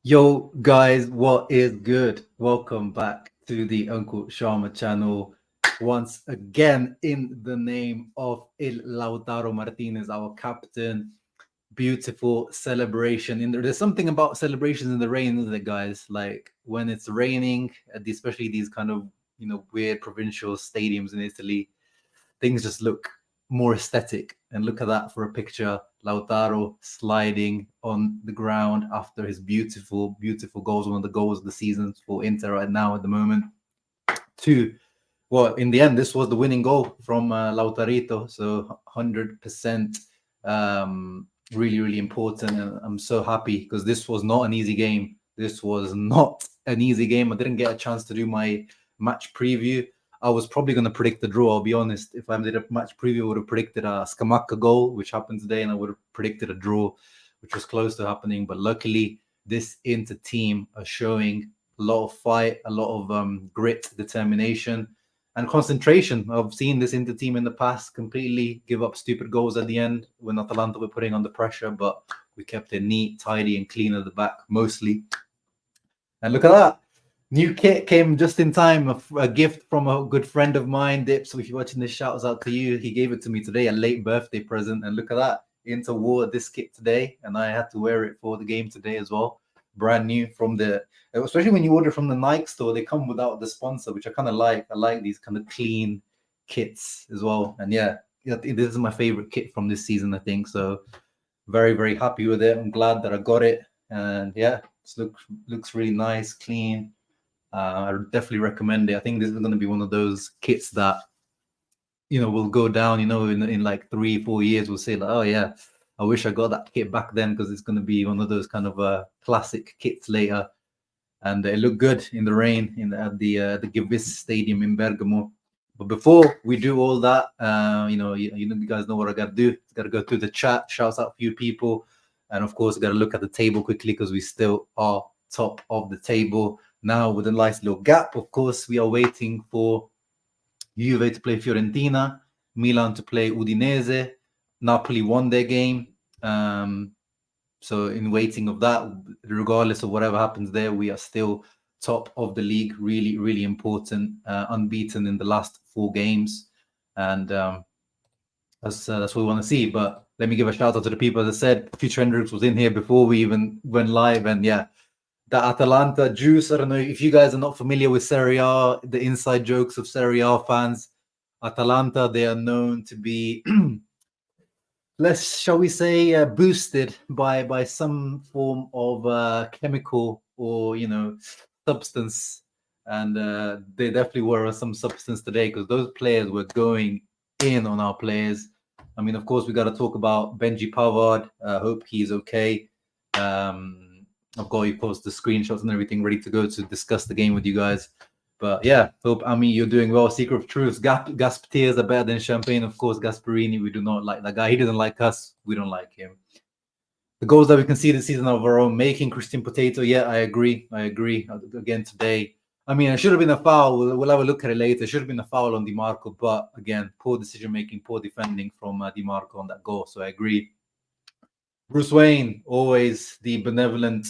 Yo, guys, what is good? Welcome back to the Uncle Sharma channel. Once again, in the name of Lautaro Martinez, our captain. Beautiful celebration. There's something about celebrations in the rain, isn't it, guys? Like when it's raining, especially these kind of weird provincial stadiums in Italy, things just look more aesthetic. And look at that for a picture. Lautaro sliding on the ground after his beautiful, beautiful goals, one of the goals of the season for Inter right now at the moment. Well, in the end, this was the winning goal from Lautarito. So 100% really, really important. And I'm so happy because this was not an easy game. This was not an easy game. I didn't get a chance to do my match preview. I was probably going to predict the draw. I'll be honest. If I did a match preview, I would have predicted a Scamacca goal, which happened today, and I would have predicted a draw, which was close to happening. But luckily, this Inter team are showing a lot of fight, a lot of grit, determination, and concentration. I've seen this Inter team in the past completely give up stupid goals at the end when Atalanta were putting under pressure, but we kept it neat, tidy, and clean at the back mostly. And look at that. New kit came just in time, a gift from a good friend of mine, Dips. If you're watching this, shouts out to you. He gave it to me today, a late birthday present. And look at that. Inter wore this kit today, and I had to wear it for the game today as well. Brand new from especially when you order from the Nike store, they come without the sponsor, which I kind of like. I like these kind of clean kits as well. And yeah, this is my favorite kit from this season, I think. So very, very happy with it. I'm glad that I got it. And yeah, it looks really nice, clean. I definitely recommend it. I think this is going to be one of those kits that will go down. In like 3-4 years, we'll say like, oh yeah, I wish I got that kit back then, because it's going to be one of those kind of classic kits later. And it looked good in the rain at the Givis Stadium in Bergamo. But before we do all that, you guys know what I got to do. Got to go through the chat, shouts out a few people, and of course, got to look at the table quickly because we still are top of the table. Now, with a nice little gap, of course, we are waiting for Juve to play Fiorentina, Milan to play Udinese. Napoli won their game. So in waiting of that, regardless of whatever happens there, we are still top of the league. Really, really important. Unbeaten in the last 4 games. And that's what we want to see. But let me give a shout out to the people. As I said, Future Hendrix was in here before we even went live. And yeah, the Atalanta juice. I don't know if you guys are not familiar with Serie A, the inside jokes of Serie A fans. Atalanta, they are known to be, shall we say, boosted by some form of chemical or substance, and they definitely were some substance today, because those players were going in on our players. I mean, of course, we got to talk about Benji Pavard. Hope he's okay. I've got, of course, the screenshots and everything ready to go to discuss the game with you guys. But yeah, hope, Ami, you're doing well. Secret of Truth. Gaspetiers are better than champagne. Of course, Gasperini, we do not like that guy. He doesn't like us. We don't like him. The goals that we can see this season of our own making. Christian Potato. Yeah, I agree. Again, today, I mean, it should have been a foul. We'll have a look at it later. It should have been a foul on DiMarco. But again, poor decision-making, poor defending from DiMarco on that goal. So I agree. Bruce Wayne, always the benevolent,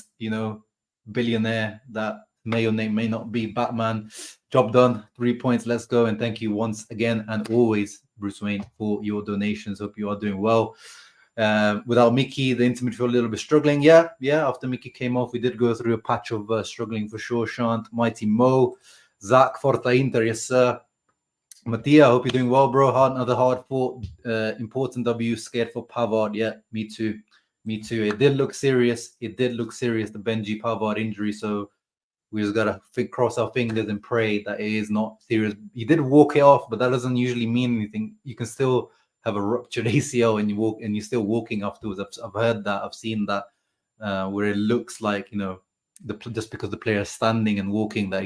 billionaire that may or may not be Batman. Job done. 3 points. Let's go. And thank you once again and always, Bruce Wayne, for your donations. Hope you are doing well. Without Mickey, the Inter midfield a little bit struggling. Yeah. After Mickey came off, we did go through a patch of struggling for sure. Shant, Mighty Mo, Zach, Forta Inter, yes sir. Mattia, I hope you're doing well, bro. Another hard fought, important W. Scared for Pavard. Yeah, me too. It did look serious. The Benji Pavard injury. So we just gotta cross our fingers and pray that it is not serious. He did walk it off, but that doesn't usually mean anything. You can still have a ruptured ACL and you're still walking afterwards. I've heard that. I've seen that where it looks like just because the player is standing and walking that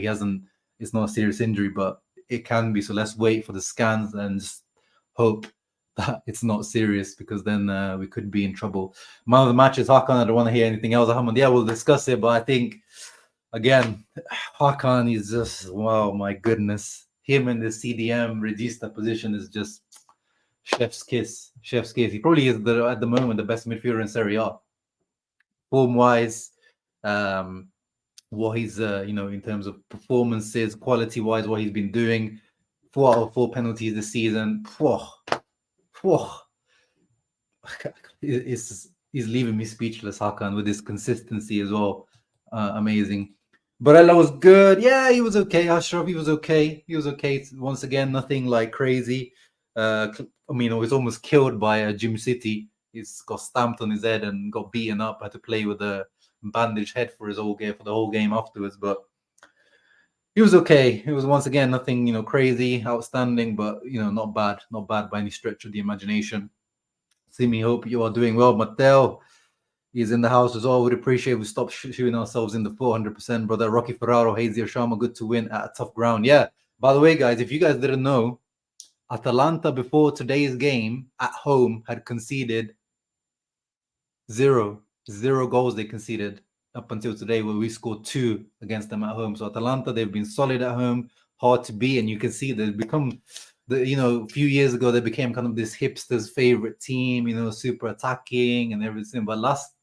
it's not a serious injury, but it can be. So let's wait for the scans and just hope that it's not serious, because then we could be in trouble. Man of the match is Hakan. I don't want to hear anything else. Ahmad, yeah, we'll discuss it, but I think, again, Hakan is just, wow, my goodness. Him in the CDM Regista position is just chef's kiss. He probably is at the moment the best midfielder in Serie A. Form-wise, what he's in terms of performances, quality-wise, what he's been doing. 4 out of 4 penalties this season. He's leaving me speechless, Hakan, with his consistency as well. Amazing. Barella was good. Yeah, he was okay. Ashraf, he was okay. He was okay. Once again, nothing like crazy. I mean, he was almost killed by Jim City. He's got stamped on his head and got beaten up. Had to play with a bandaged head for the whole game afterwards. But he was okay. It was once again nothing, crazy, outstanding, but not bad by any stretch of the imagination. Simi, hope you are doing well. Matteo is in the house as well. Would appreciate if we stop shooting ourselves in the 400%, brother. Rocky Ferraro, Hazy Oshama, good to win at a tough ground. Yeah. By the way, guys, if you guys didn't know, Atalanta before today's game at home had conceded zero goals. They conceded up until today, where we scored 2 against them at home. So Atalanta, they've been solid at home, hard to beat, and you can see they've become a few years ago they became kind of this hipster's favorite team, super attacking and everything. But last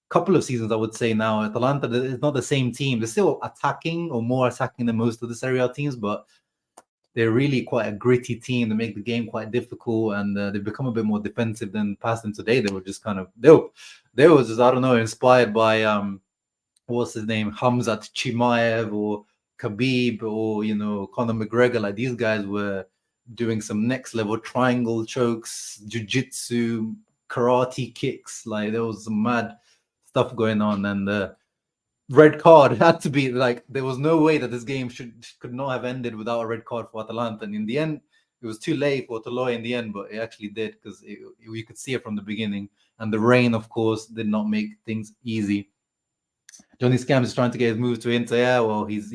couple of seasons, I would say now, Atalanta is not the same team. They're still attacking or more attacking than most of the Serie A teams, but they're really quite a gritty team. They make the game quite difficult, and they've become a bit more defensive than past them today. They were just kind of they were just, I don't know, inspired by what's his name, Hamzat Chimaev or Khabib or Conor McGregor. Like, these guys were doing some next level triangle chokes, jiu-jitsu, karate kicks. Like, there was some mad stuff going on, and red card had to be, like, there was no way that this game could not have ended without a red card for Atalanta. And in the end, it was too late for Toloi in the end, but it actually did, because we could see it from the beginning. And the rain, of course, did not make things easy. Johnny Scams is trying to get his move to Inter. Yeah, well, he's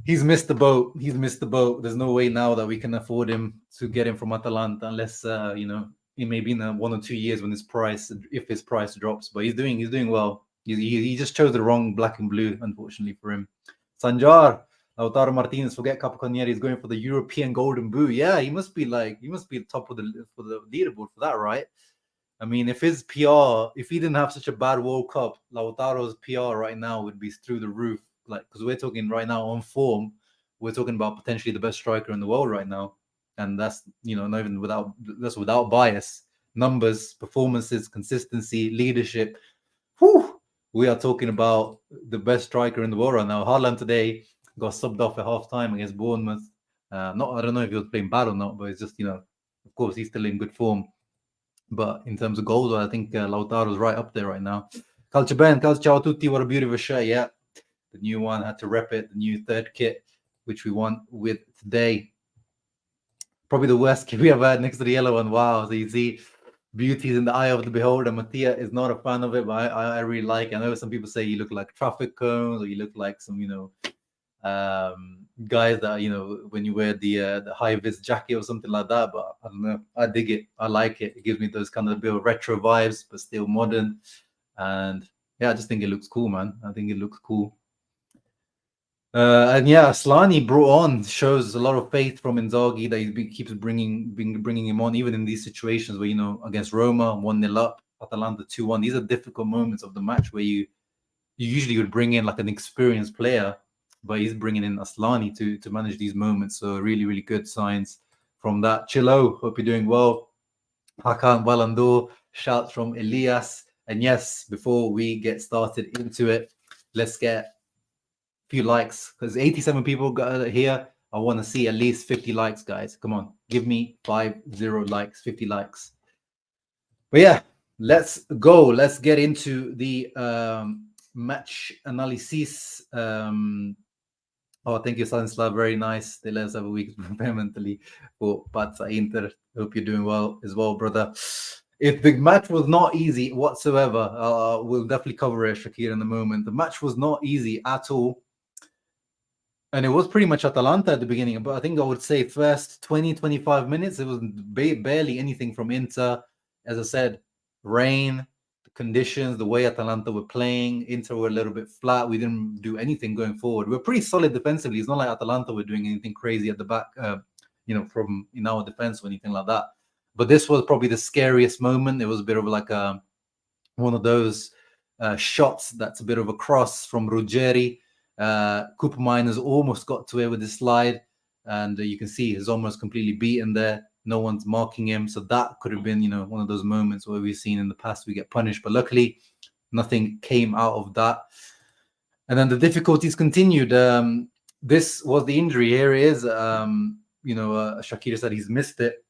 missed the boat. He's missed the boat. There's no way now that we can afford him to get him from Atalanta, unless it may be in 1 or 2 years when if his price drops. But he's doing well. He just chose the wrong black and blue, unfortunately for him. Sanjar, Lautaro Martinez, forget Capocanieri, is going for the European Golden Boot. Yeah, he must be top of the leaderboard for that, right? I mean, if he didn't have such a bad World Cup, Lautaro's PR right now would be through the roof. Like, because we're talking right now on form, we're talking about potentially the best striker in the world right now, and that's not even without bias, numbers, performances, consistency, leadership. Whew, we are talking about the best striker in the world right now. Haaland today got subbed off at halftime against Bournemouth. I don't know if he was playing bad or not, but it's just of course he's still in good form. But in terms of goals, I think Lautaro's right up there right now. Calcio Ben, ciao a tutti, what a beautiful shirt. Yeah, the new one, had to rep it, the new third kit, which we won with today. Probably the worst kit we ever had next to the yellow one. Wow, so you see, beauty's in the eye of the beholder. Mattia is not a fan of it, but I really like it. I know some people say you look like traffic cones, or you look like some, guys that when you wear the high vis jacket or something like that. But I don't know, I dig it. I like it. It gives me those kind of bit of retro vibes, but still modern. And yeah, I just think it looks cool, man. I think it looks cool. And yeah, Asllani shows a lot of faith from Inzaghi that he keeps bringing him on, even in these situations where against Roma 1-0 up, Atalanta 2-1. These are difficult moments of the match where you usually would bring in like an experienced player, but he's bringing in Asllani to manage these moments. So really, really good signs from that. Chilo, hope you're doing well. Hakan Walando, shouts from Elias. And yes, before we get started into it, let's get a few likes, because 87 people got here. I want to see at least 50 likes, guys. Come on, give me 50 likes, 50 likes. But yeah, let's go. Let's get into the match analysis. Thank you, Stanislav. Very nice. They let us have a week to prepare mentally for Pazza Inter. Hope you're doing well as well, brother. If the match was not easy whatsoever, we'll definitely cover it, Shakir, in a moment. The match was not easy at all. And it was pretty much Atalanta at the beginning. But I think I would say first 20, 25 minutes, it was barely anything from Inter. As I said, rain, the conditions, the way Atalanta were playing. Inter were a little bit flat. We didn't do anything going forward. We're pretty solid defensively. It's not like Atalanta were doing anything crazy at the back, from in our defense or anything like that. But this was probably the scariest moment. It was a bit of like one of those shots. That's a bit of a cross from Ruggeri. Cooper Miners almost got to it with his slide, and you can see he's almost completely beaten there. No one's marking him, so that could have been, one of those moments where we've seen in the past we get punished. But luckily, nothing came out of that. And then the difficulties continued. This was the injury. Here it is. Shakir said he's missed it,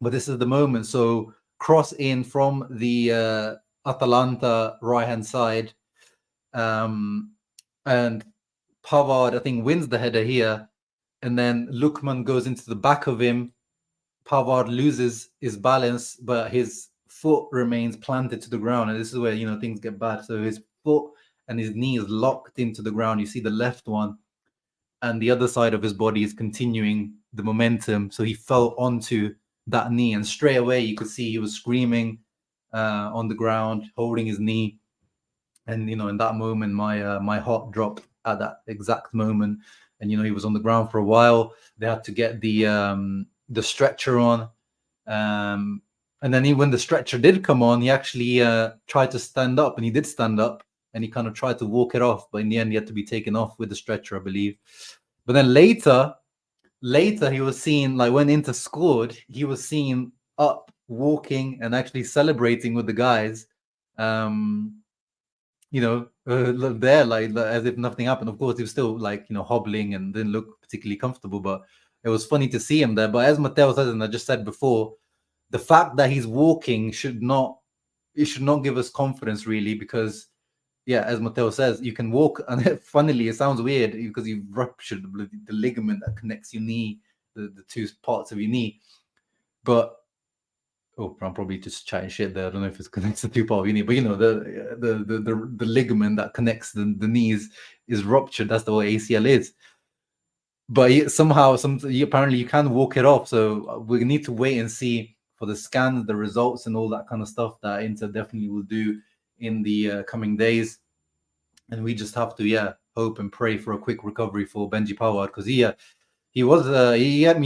but this is the moment. So cross in from the Atalanta right-hand side. And Pavard, I think, wins the header here. And then Lukman goes into the back of him. Pavard loses his balance, but his foot remains planted to the ground. And this is where, things get bad. So his foot and his knee is locked into the ground. You see the left one. And the other side of his body is continuing the momentum. So he fell onto that knee. And straight away, you could see he was screaming on the ground, holding his knee. And, in that moment, my heart dropped at that exact moment. And, he was on the ground for a while. They had to get the stretcher on. And then when the stretcher did come on, he actually tried to stand up. And he did stand up. And he kind of tried to walk it off. But in the end, he had to be taken off with the stretcher, I believe. But then later he was seen, like when Inter scored, he was seen up, walking, and actually celebrating with the guys. There, like as if nothing happened. Of course, he was still hobbling and didn't look particularly comfortable, but it was funny to see him there. But as Matteo said, and I just said before, the fact that he's walking should not give us confidence, really, because as Matteo says, you can walk, and funnily, it sounds weird because you've ruptured the ligament that connects your knee, the two parts of your knee. But I'm probably just chatting shit there. I don't know if it's connected to two parts of your knee, but the ligament that connects the knees is ruptured. That's the way ACL is. But somehow, apparently, you can walk it off. So we need to wait and see for the scans, the results, and all that kind of stuff that Inter definitely will do in the coming days. And we just have to hope and pray for a quick recovery for Benji Pavard, because he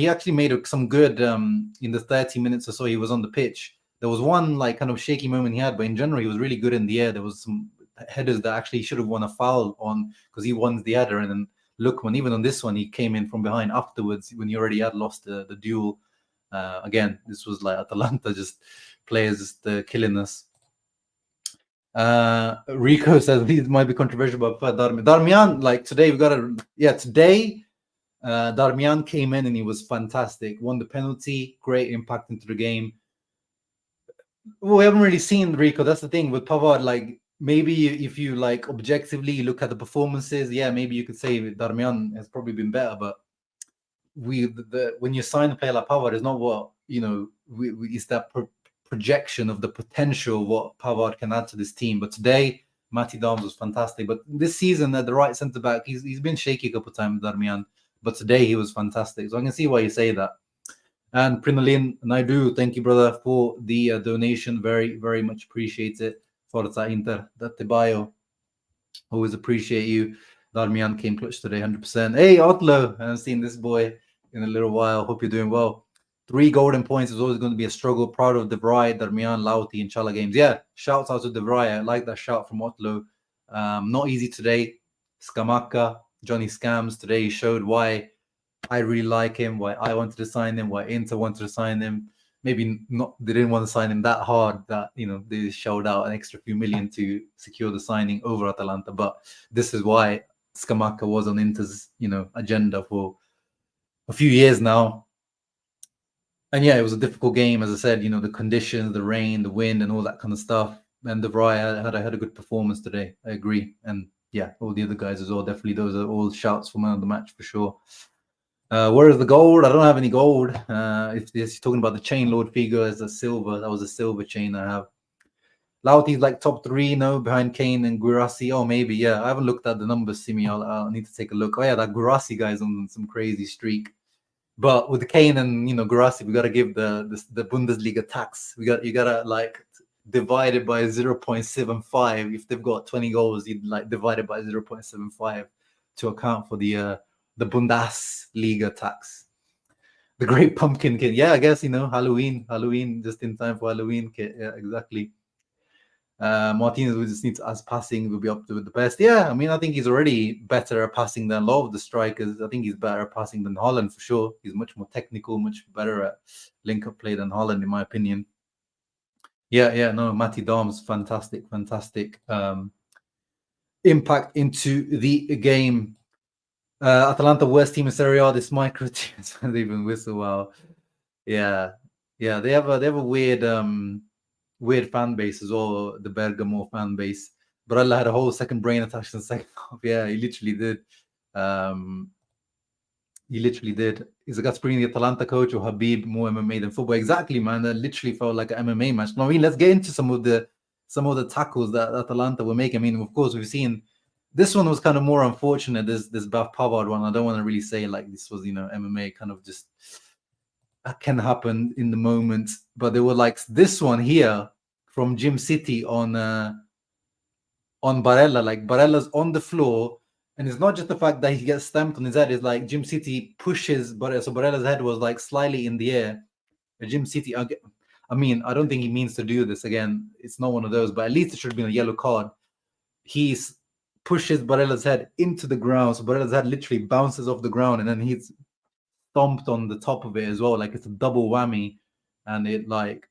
actually made some good in the 30 minutes or so he was on the pitch. There was one kind of shaky moment he had, but in general he was really good in the air. There was some headers that actually should have won a foul on, because he won the header. And then Lookman, even on this one, he came in from behind afterwards when he already had lost the duel. Again, this was like Atalanta, just players just killing us. Rico says these might be controversial, but Darmian, like today today Darmian came in and he was fantastic. Won the penalty, great impact into the game. We haven't really seen Rico. That's the thing with Pavard. Like maybe if you objectively look at the performances, maybe you could say Darmian has probably been better. But when you sign a player like Pavard, it's not what it's that projection of the potential what Pavard can add to this team. But today, Matty Dams was fantastic. But this season at the right centre back, he's been shaky a couple of times, Darmian. But today he was fantastic. So I can see why you say that. And Prinalin Naidu, thank you, brother, for the donation. Very, very much appreciate it. Forza Inter, Dattebayo. Always appreciate you. Darmian came clutch today, 100%. Hey, Otlo, I haven't seen this boy in a little while. Hope you're doing well. 3 golden points is always going to be a struggle. Proud of De Vrij, Darmian, Lauti, and Chala games. Yeah, shouts out to De Vrij. I like that shout from Otlo. Not easy today. Scamacca, Johnny Scams today. He showed why I really like him, why I wanted to sign him, why Inter wanted to sign him. Maybe not, they didn't want to sign him that hard that, they shelled out an extra few million to secure the signing over Atalanta. But this is why Scamacca was on Inter's, agenda for a few years now. And it was a difficult game, as I said, the conditions, the rain, the wind, and all that kind of stuff. And De Vrij had a good performance today. I agree. And all the other guys as well. Definitely, those are all shouts for man of the match for sure. Where is the gold? I don't have any gold. If you're talking about the chain Lord figure as a silver, that was a silver chain I have. Lauti's like top 3, behind Kane and Guirassy. Oh, maybe, I haven't looked at the numbers, Simi. I'll need to take a look. Oh, that Guirassy guy's on some crazy streak. But with Kane and Guirassy, we got to give the Bundesliga tax. You gotta divide it by 0.75. If they've got 20 goals, you'd divide it by 0.75 to account for the Bundesliga tax. The Great Pumpkin Kid. I guess Halloween, just in time for Halloween kit. Yeah, exactly. Martinez will just need to, as passing, will be up to the best. Yeah, I mean, I think he's already better at passing than a lot of the strikers. I think he's better at passing than Holland for sure. He's much more technical, much better at link-up play than Holland, in my opinion. Yeah, no, Matty Dom's fantastic impact into the game. Atalanta worst team in Serie A. This micro teams they even whistle well. Yeah, they have a weird fan base as well. The Bergamo fan base. Barella had a whole second brain attack in the second half. Yeah, he literally did. Is the Gasperini the Atalanta coach or Habib more MMA than football? Exactly, man. That literally felt like an MMA match. I mean, let's get into some of the tackles that Atalanta were making. I mean, of course, we've seen this one was kind of more unfortunate. This Baf Pavard one. I don't want to really say like this was, MMA kind of just can happen in the moment. But they were like this one here from Jim City on Barella. Like Barella's on the floor. And it's not just the fact that he gets stamped on his head. It's like Jim City pushes Barella. So Barella's head was like slightly in the air. Jim City, I mean, I don't think he means to do this again. It's not one of those, but at least it should have been a yellow card. He pushes Barella's head into the ground. So Barella's head literally bounces off the ground and then he's stomped on the top of it as well. Like it's a double whammy. And it like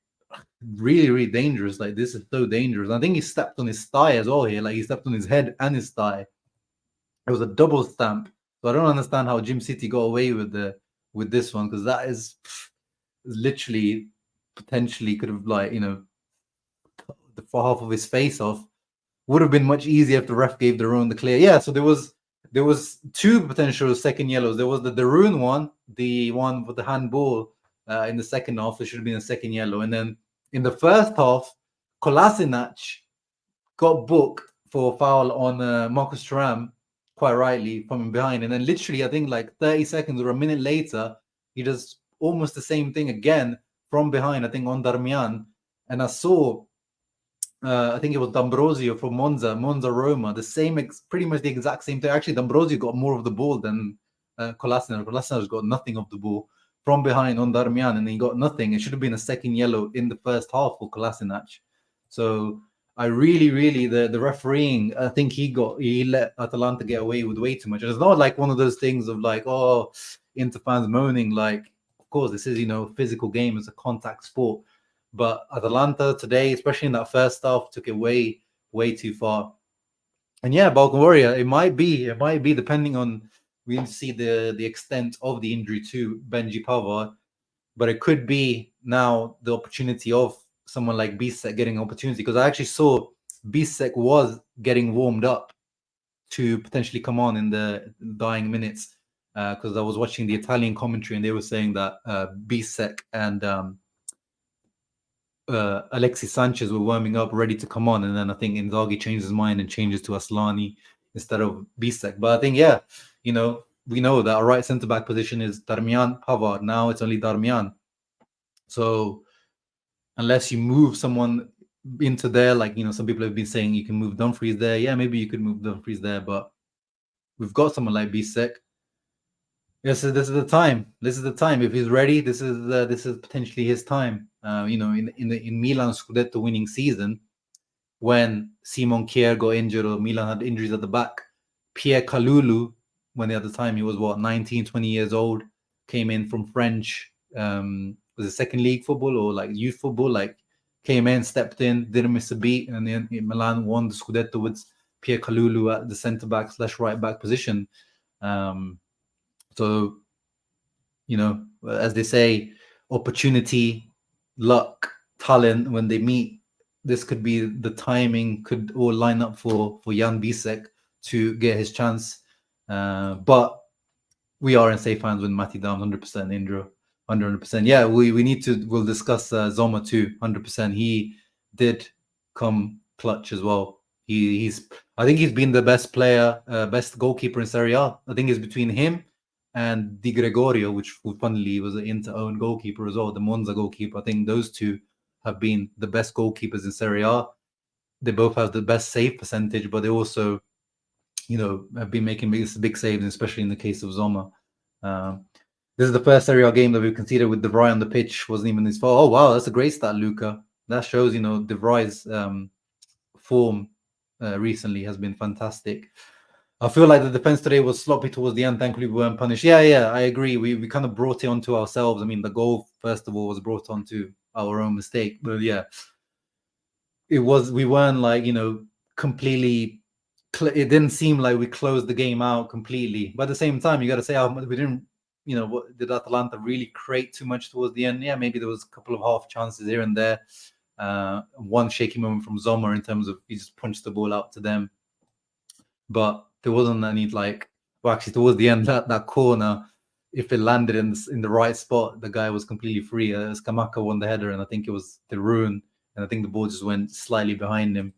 really, really dangerous. Like this is so dangerous. I think he stepped on his thigh as well here. Like he stepped on his head and his thigh. It was a double stamp. So I don't understand how Jim City got away with this one, because that is literally potentially could have like, the half of his face off. Would have been much easier if the ref gave Darun the clear. Yeah, so there was two potential second yellows. There was the Darun one, the one with the handball in the second half. There should have been a second yellow. And then in the first half, Kolasinac got booked for a foul on Marcus Thuram, quite rightly, from behind. And then literally, I think like 30 seconds or a minute later, he does almost the same thing again from behind, I think on Darmian. And I saw, I think it was D'Ambrosio from Monza Roma, the same, pretty much the exact same thing. Actually, D'Ambrosio got more of the ball than Kolasinac. Kolasinac got nothing of the ball from behind on Darmian, and he got nothing. It should have been a second yellow in the first half for Kolasinac. So I really, the refereeing, I think he let Atalanta get away with way too much. And it's not like one of those things of like, oh, Inter fans moaning. Like, of course, this is, physical game. It's a contact sport. But Atalanta today, especially in that first half, took it way, way too far. And yeah, Balkan Warrior, it might be depending on, we need to see the extent of the injury to Benji Pavard. But it could be now the opportunity of someone like Bisek getting an opportunity, because I actually saw Bisek was getting warmed up to potentially come on in the dying minutes, because I was watching the Italian commentary and they were saying that Bisek and Alexis Sanchez were warming up, ready to come on, and then I think Inzaghi changed his mind and changes to Aslani instead of Bisek. But I think, yeah, we know that our right centre-back position is Darmian, Pavard. Now it's only Darmian. So unless you move someone into there, like, some people have been saying you can move Dumfries there. Yeah, maybe you could move Dumfries there, but we've got someone like Bisek. Yes, this is the time. This is the time. If he's ready, this is potentially his time. In Milan's Scudetto winning season, when Simon Kjær got injured or Milan had injuries at the back, Pierre Kalulu, when at the time he was 19, 20 years old, came in from French, was it second league football or like youth football, like came in, stepped in, didn't miss a beat, and then Milan won the Scudetto with Pierre Kalulu at the centre-back / right-back position. So, as they say, opportunity, luck, talent, when they meet, this could be the timing, could all line up for Jan Bisek to get his chance. But we are in safe hands with Matty Dam, 100% Indra, 100%. Yeah, we'll discuss Zoma too, 100%. He did come clutch as well. I think he's been the best player, best goalkeeper in Serie A. I think it's between him and Di Gregorio, which funnily was an Inter-owned goalkeeper as well, the Monza goalkeeper. I think those two have been the best goalkeepers in Serie A. They both have the best save percentage, but they also, have been making big saves, especially in the case of Zoma. This is the first Serie A game that we've conceded with De Vrij on the pitch. Wasn't even his fault. Oh, wow, that's a great stat, Luca. That shows, De Vrij's form recently has been fantastic. I feel like the defense today was sloppy towards the end. Thankfully, we weren't punished. Yeah, I agree. We kind of brought it onto ourselves. I mean, the goal, first of all, was brought onto our own mistake. But yeah, it was, we weren't like, completely, it didn't seem like we closed the game out completely. But at the same time, you got to say, we didn't, did Atalanta really create too much towards the end? Yeah, maybe there was a couple of half chances here and there. One shaky moment from Zomer in terms of he just punched the ball out to them. But there wasn't any actually towards the end, that corner, if it landed in the right spot, the guy was completely free. Skamaka won the header, and I think it was the Ruin, and I think the ball just went slightly behind him.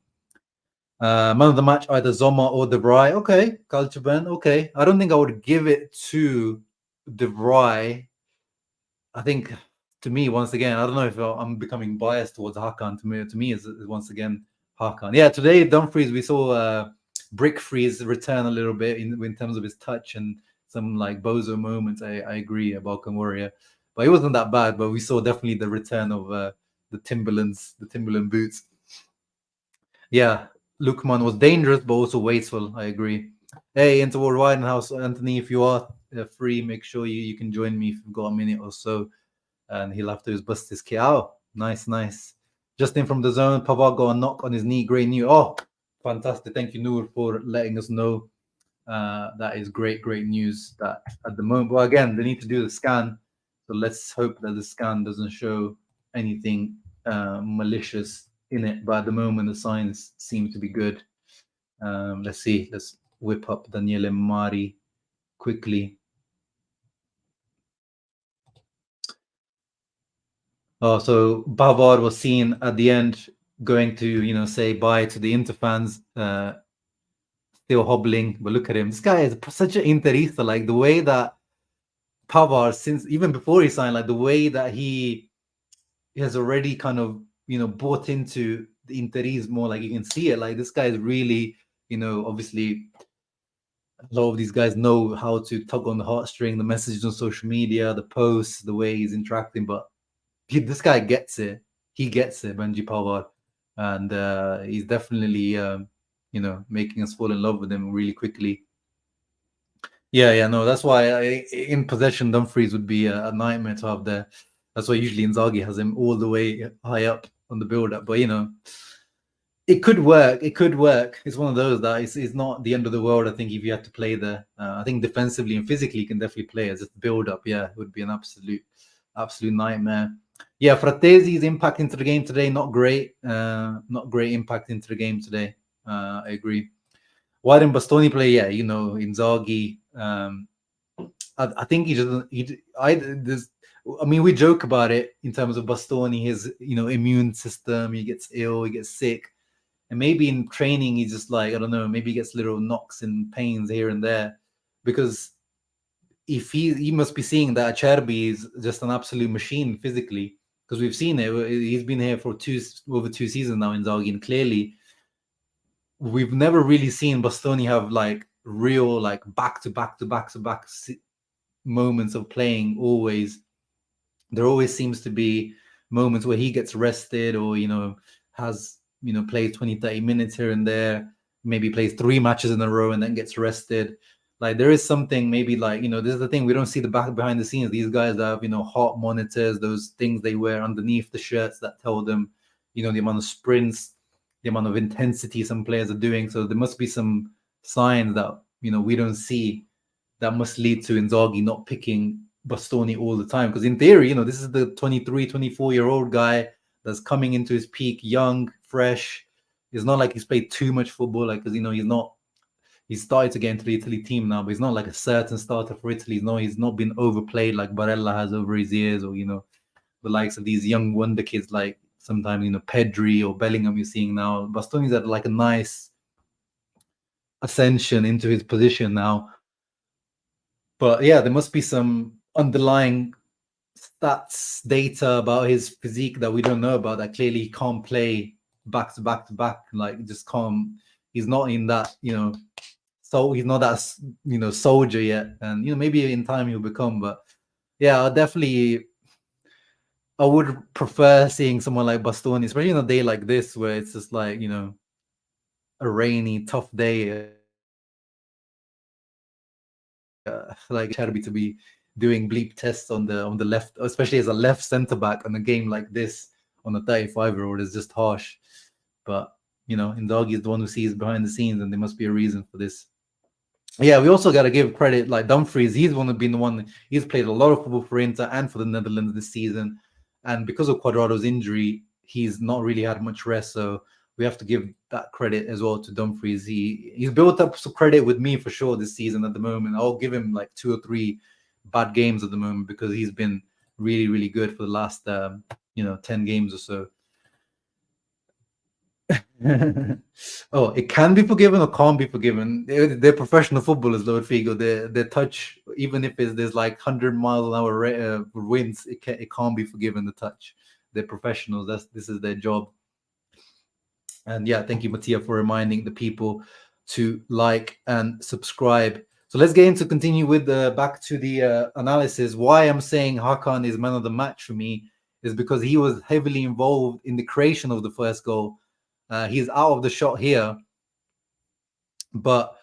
Man of the match, either Zoma or De Vrij. Okay, Kalchaben. Okay, I don't think I would give it to De Vrij. I think, to me, once again, I don't know if I'm becoming biased towards Hakan. To me, is once again Hakan. Yeah, today Dumfries, we saw Brick Freeze return a little bit in terms of his touch and some like bozo moments. I agree about Warrior, but it wasn't that bad. But we saw definitely the return of the Timberland boots. Yeah, Lukman was dangerous but also wasteful. I agree. Hey, Interworld Widen House, Anthony, if you are free, make sure you can join me if you've got a minute or so. And he'll have to bust his kit out. Nice. Justin from the zone. Pavard got a knock on his knee. Great news. Oh, fantastic. Thank you, Noor, for letting us know. That is great news that at the moment. Well, again, they need to do the scan. So let's hope that the scan doesn't show anything malicious in it. But at the moment, the signs seem to be good. Let's see. Let's whip up Daniele Mari quickly. Oh, so Bavard was seen at the end going to, say bye to the Inter fans, still hobbling. But look at him. This guy is such an Interista. Like the way that Pavard, since even before he signed, like the way that he has already kind of, bought into the Interismo. Like you can see it. Like this guy is really, obviously a lot of these guys know how to tug on the heartstring, the messages on social media, the posts, the way he's interacting. But this guy gets it. He gets it, Benji Pavard, and he's definitely, making us fall in love with him really quickly. Yeah, no, that's why in possession, Dumfries would be a nightmare to have there. That's why usually Inzaghi has him all the way high up on the build-up. But it could work. It's one of those that it's not the end of the world. I think if you had to play there, I think defensively and physically, you can definitely play as just build-up. Yeah, it would be an absolute nightmare. Yeah, Frattesi's impact into the game today, not great. Not great impact into the game today. I agree. Why didn't Bastoni play? Yeah, Inzaghi. I think he doesn't. We joke about it in terms of Bastoni, his immune system. He gets ill, he gets sick, and maybe in training he's just like, I don't know. Maybe he gets little knocks and pains here and there, because if he must be seeing that Acerbi is just an absolute machine physically, because we've seen it. He's been here for over 2 seasons now in Inzaghi, and clearly we've never really seen Bastoni have like real like back to back moments of playing. Always there always seems to be moments where he gets rested, or has plays 20-30 minutes here and there, maybe plays 3 matches in a row and then gets rested. Like there is something, maybe like, this is the thing, we don't see the back behind the scenes. These guys have, heart monitors, those things they wear underneath the shirts that tell them, the amount of sprints, the amount of intensity some players are doing. So there must be some signs that, we don't see, that must lead to Inzaghi not picking Bastoni all the time. Because in theory, this is the 23, 24-year-old guy that's coming into his peak, young, fresh. It's not like he's played too much football, like, because he's started to get into the Italy team now, but he's not like a certain starter for Italy. He's not been overplayed like Barella has over his years, or the likes of these young wonder kids like sometimes Pedri or Bellingham you're seeing now. Bastoni's at like a nice ascension into his position now. But yeah, there must be some underlying stats data about his physique that we don't know about, that clearly he can't play back to back, like just can't. He's not in that, so he's not that soldier yet, and maybe in time he'll become. But yeah, I would prefer seeing someone like Bastoni, especially in a day like this where it's just like a rainy, tough day, like Cherby to be doing bleep tests on the left, especially as a left centre back on a game like this on a 35-year-old is just harsh. But Inzaghi is the one who sees behind the scenes, and there must be a reason for this. Yeah, we also got to give credit, like Dumfries. He's been the one. He's played a lot of football for Inter and for the Netherlands this season, and because of Cuadrado's injury, he's not really had much rest. So we have to give that credit as well to Dumfries. He's built up some credit with me for sure this season. At the moment, I'll give him like 2 or 3 bad games at the moment because he's been really, really good for the last 10 games or so. Oh, it can be forgiven or can't be forgiven. They're professional footballers, Lord Figo. Their touch, even if there's like 100 miles an hour winds, it can't be forgiven. The touch. They're professionals. This is their job. And yeah, thank you, Mattia, for reminding the people to like and subscribe. So let's continue with back to the analysis. Why I'm saying Hakan is man of the match for me is because he was heavily involved in the creation of the first goal. He's out of the shot here, but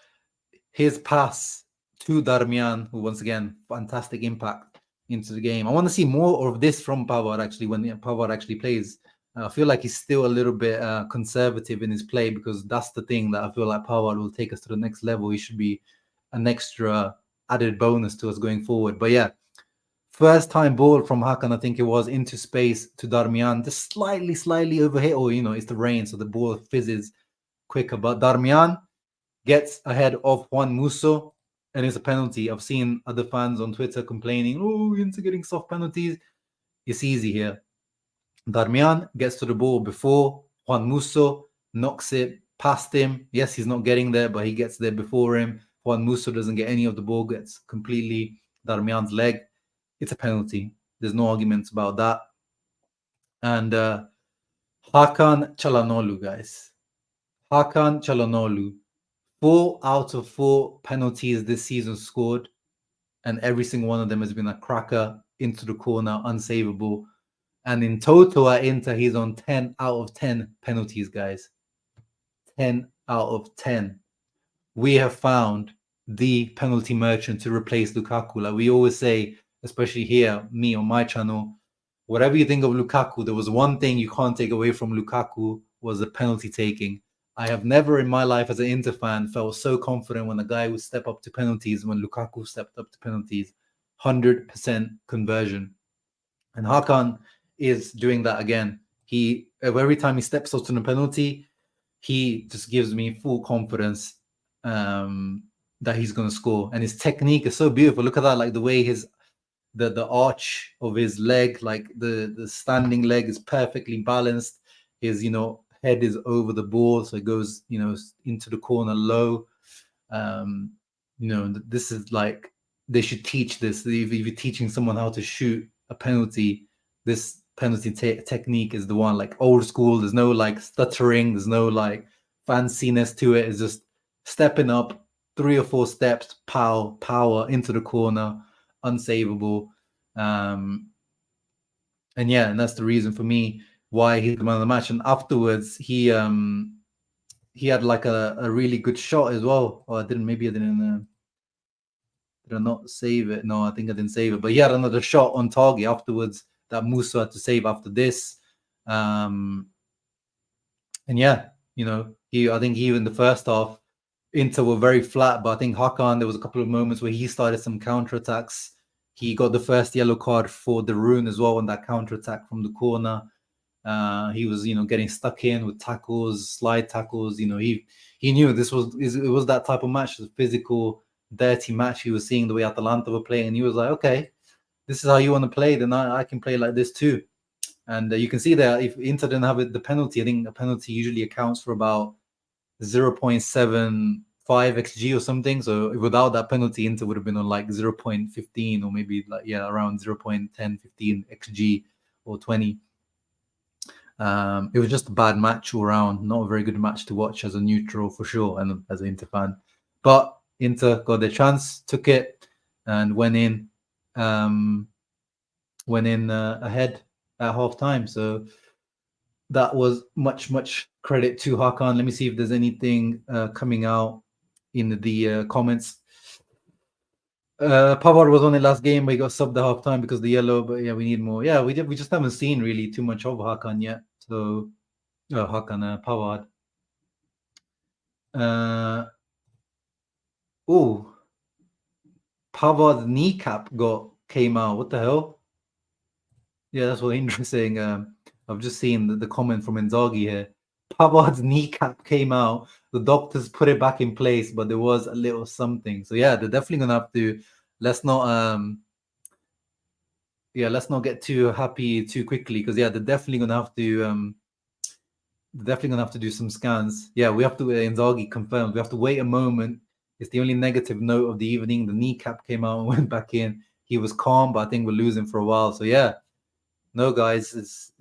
his pass to Darmian, who once again, fantastic impact into the game. I want to see more of this from Pavard actually when Pavard actually plays. I feel like he's still a little bit conservative in his play because that's the thing that I feel like Pavard will take us to the next level. He should be an extra added bonus to us going forward. But yeah, first time ball from Hakan, I think it was, into space to Darmian, just slightly overhit, or it's the rain, so the ball fizzes quicker. But Darmian gets ahead of Juan Musso, and it's a penalty. I've seen other fans on Twitter complaining, "Oh, into getting soft penalties." It's easy here. Darmian gets to the ball before Juan Musso, knocks it past him. Yes, he's not getting there, but he gets there before him. Juan Musso doesn't get any of the ball, gets completely Darmian's leg. It's a penalty. There's no arguments about that. And Hakan Çalhanoğlu, guys. Hakan Çalhanoğlu, 4 out of 4 penalties this season scored, and every single one of them has been a cracker into the corner, unsavable. And in total at Inter, he's on 10 out of 10 penalties, guys. 10 out of 10. We have found the penalty merchant to replace Lukaku. Like we always say, especially here, me on my channel, whatever you think of Lukaku, there was one thing you can't take away from Lukaku was the penalty taking. I have never in my life as an Inter fan felt so confident when a guy would step up to penalties, when Lukaku stepped up to penalties. 100% conversion. And Hakan is doing that again. Every time he steps up to the penalty, he just gives me full confidence that he's going to score. And his technique is so beautiful. Look at that, like the way the arch of his leg, like the standing leg is perfectly balanced. His head is over the ball, so it goes into the corner low. This is like, they should teach this. If you're teaching someone how to shoot a penalty, this penalty technique is the one, like old school. There's no like stuttering, there's no like fanciness to it. It's just stepping up 3 or 4 steps, power into the corner, unsavable. And that's the reason for me why he's the man of the match. And afterwards, he had like a really good shot as well. Or did I not save it? No, I think I didn't save it. But he had another shot on target afterwards that Musa had to save after this. And yeah, I think even the first half, Inter were very flat. But I think Hakan, there was a couple of moments where he started some counterattacks. He got the first yellow card for the Rune as well on that counterattack from the corner. He was, getting stuck in with tackles, slide tackles. He knew it was that type of match, the physical, dirty match. He was seeing the way Atalanta were playing, and he was like, okay, this is how you want to play, then I can play like this too. And you can see that if Inter didn't have the penalty, I think a penalty usually accounts for about 0.75 xg or something. So without that penalty, Inter would have been on like 0.15 or maybe around 0.10, 15 xg or 20. It was just a bad match all around, not a very good match to watch as a neutral for sure, and as an Inter fan. But Inter got their chance, took it, and went in ahead at half time. So that was much credit to Hakan. Let me see if there's anything coming out in the comments. Pavard was on the last game, but he got subbed at half time because of the yellow. But yeah, we need more. Yeah, we just haven't seen really too much of Hakan yet. So Hakan Pavard. Oh, Pavard's kneecap came out. What the hell? Yeah, that's what interesting. I've just seen the comment from Inzaghi here. Pavard's kneecap came out. The doctors put it back in place, but there was a little something. So yeah, they're definitely gonna have to. Let's not get too happy too quickly, because yeah, they're definitely gonna have to do some scans. Yeah, we have to. Inzaghi confirmed. We have to wait a moment. It's the only negative note of the evening. The kneecap came out and went back in. He was calm, but I think we're losing for a while. So yeah, no, guys,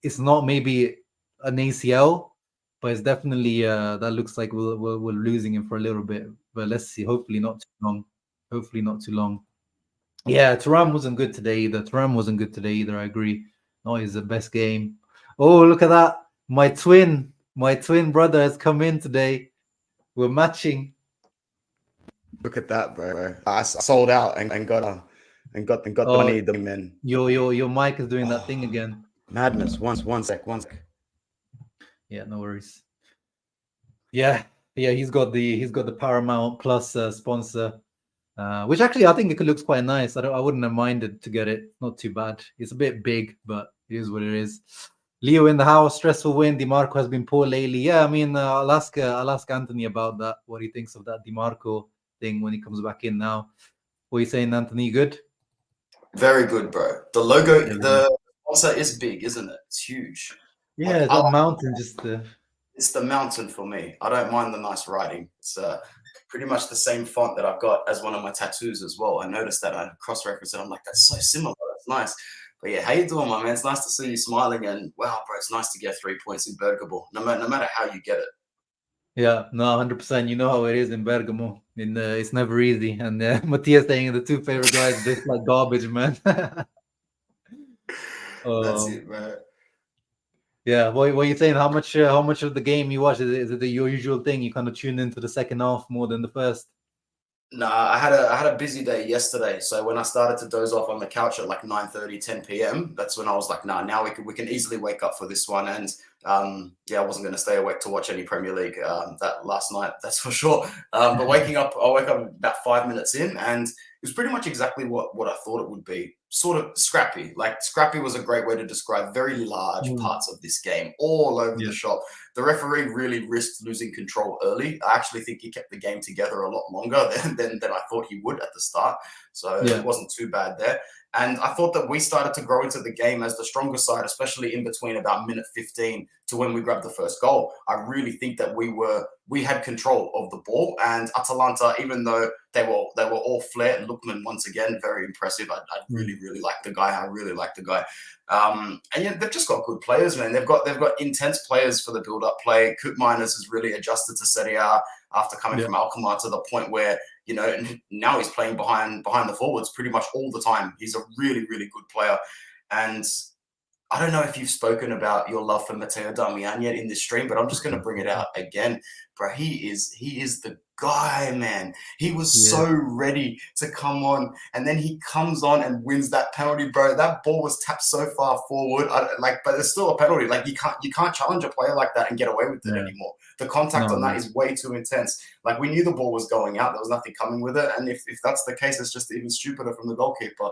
it's not maybe an ACL, but it's definitely that looks like we're losing him for a little bit. But let's see. Hopefully not too long. Hopefully not too long. Yeah, Thuram wasn't good today either. I agree. Not his best game. Oh, look at that! My twin brother has come in today. We're matching. Look at that, bro. I sold out and got the money, the man. Your mic is doing that thing again. Madness. One sec. Yeah, no worries. Yeah, he's got the Paramount Plus sponsor, which actually I think it looks quite nice. I wouldn't have minded to get it. Not too bad. It's a bit big, but it is what it is. Leo in the house. Stressful win. DiMarco has been poor lately. Yeah, I mean, I'll ask Anthony about that. What he thinks of that DiMarco thing when he comes back in now. What are you saying, Anthony? Good. Very good, bro. The logo, the sponsor is big, isn't it? It's huge. Yeah, like, that mountain It's the mountain for me. I don't mind the nice writing. It's pretty much the same font that I've got as one of my tattoos as well. I noticed that. I cross-referenced it. I'm like, that's so similar. That's nice. But yeah, how you doing, my man? It's nice to see you smiling. And wow, bro, it's nice to get 3 points in Bergamo, no matter how you get it. Yeah, no, 100%. You know how it is in Bergamo. It's never easy. And Matthias saying the two favorite guys, this like garbage, man. That's it, man. Yeah, what are you saying? How much of the game you watch? Is it your usual thing? You kind of tune into the second half more than the first? Nah, I had a busy day yesterday. So when I started to doze off on the couch at like 9:30, 10 p.m., that's when I was like, nah, now we can easily wake up for this one. And yeah, I wasn't going to stay awake to watch any Premier League that last night, that's for sure. But I woke up about 5 minutes in, and it was pretty much exactly what I thought it would be. Sort of scrappy. Like scrappy was a great way to describe very large parts of this game, all over the shop. The referee really risked losing control early. I actually think he kept the game together a lot longer than I thought he would at the start. So it wasn't too bad there. And I thought that we started to grow into the game as the stronger side, especially in between about minute 15 to when we grabbed the first goal. I really think that we had control of the ball, and Atalanta, even though they were all flair. Lookman once again, very impressive. I really like the guy. And yeah, they've just got good players, man. They've got intense players for the build-up play. Koop Miners has really adjusted to Serie A after coming from Alkmaar to the point where, you know, now he's playing behind the forwards pretty much all the time. He's a really good player. And I don't know if you've spoken about your love for Matteo Darmian yet in this stream, but I'm just going to bring it out again. Bro, he is the guy, man. He was so ready to come on, and then he comes on and wins that penalty, bro. That ball was tapped so far forward, but there's still a penalty. Like you can't challenge a player like that and get away with it anymore. The contact on that is way too intense. Like we knew the ball was going out. There was nothing coming with it, and if that's the case, it's just even stupider from the goalkeeper.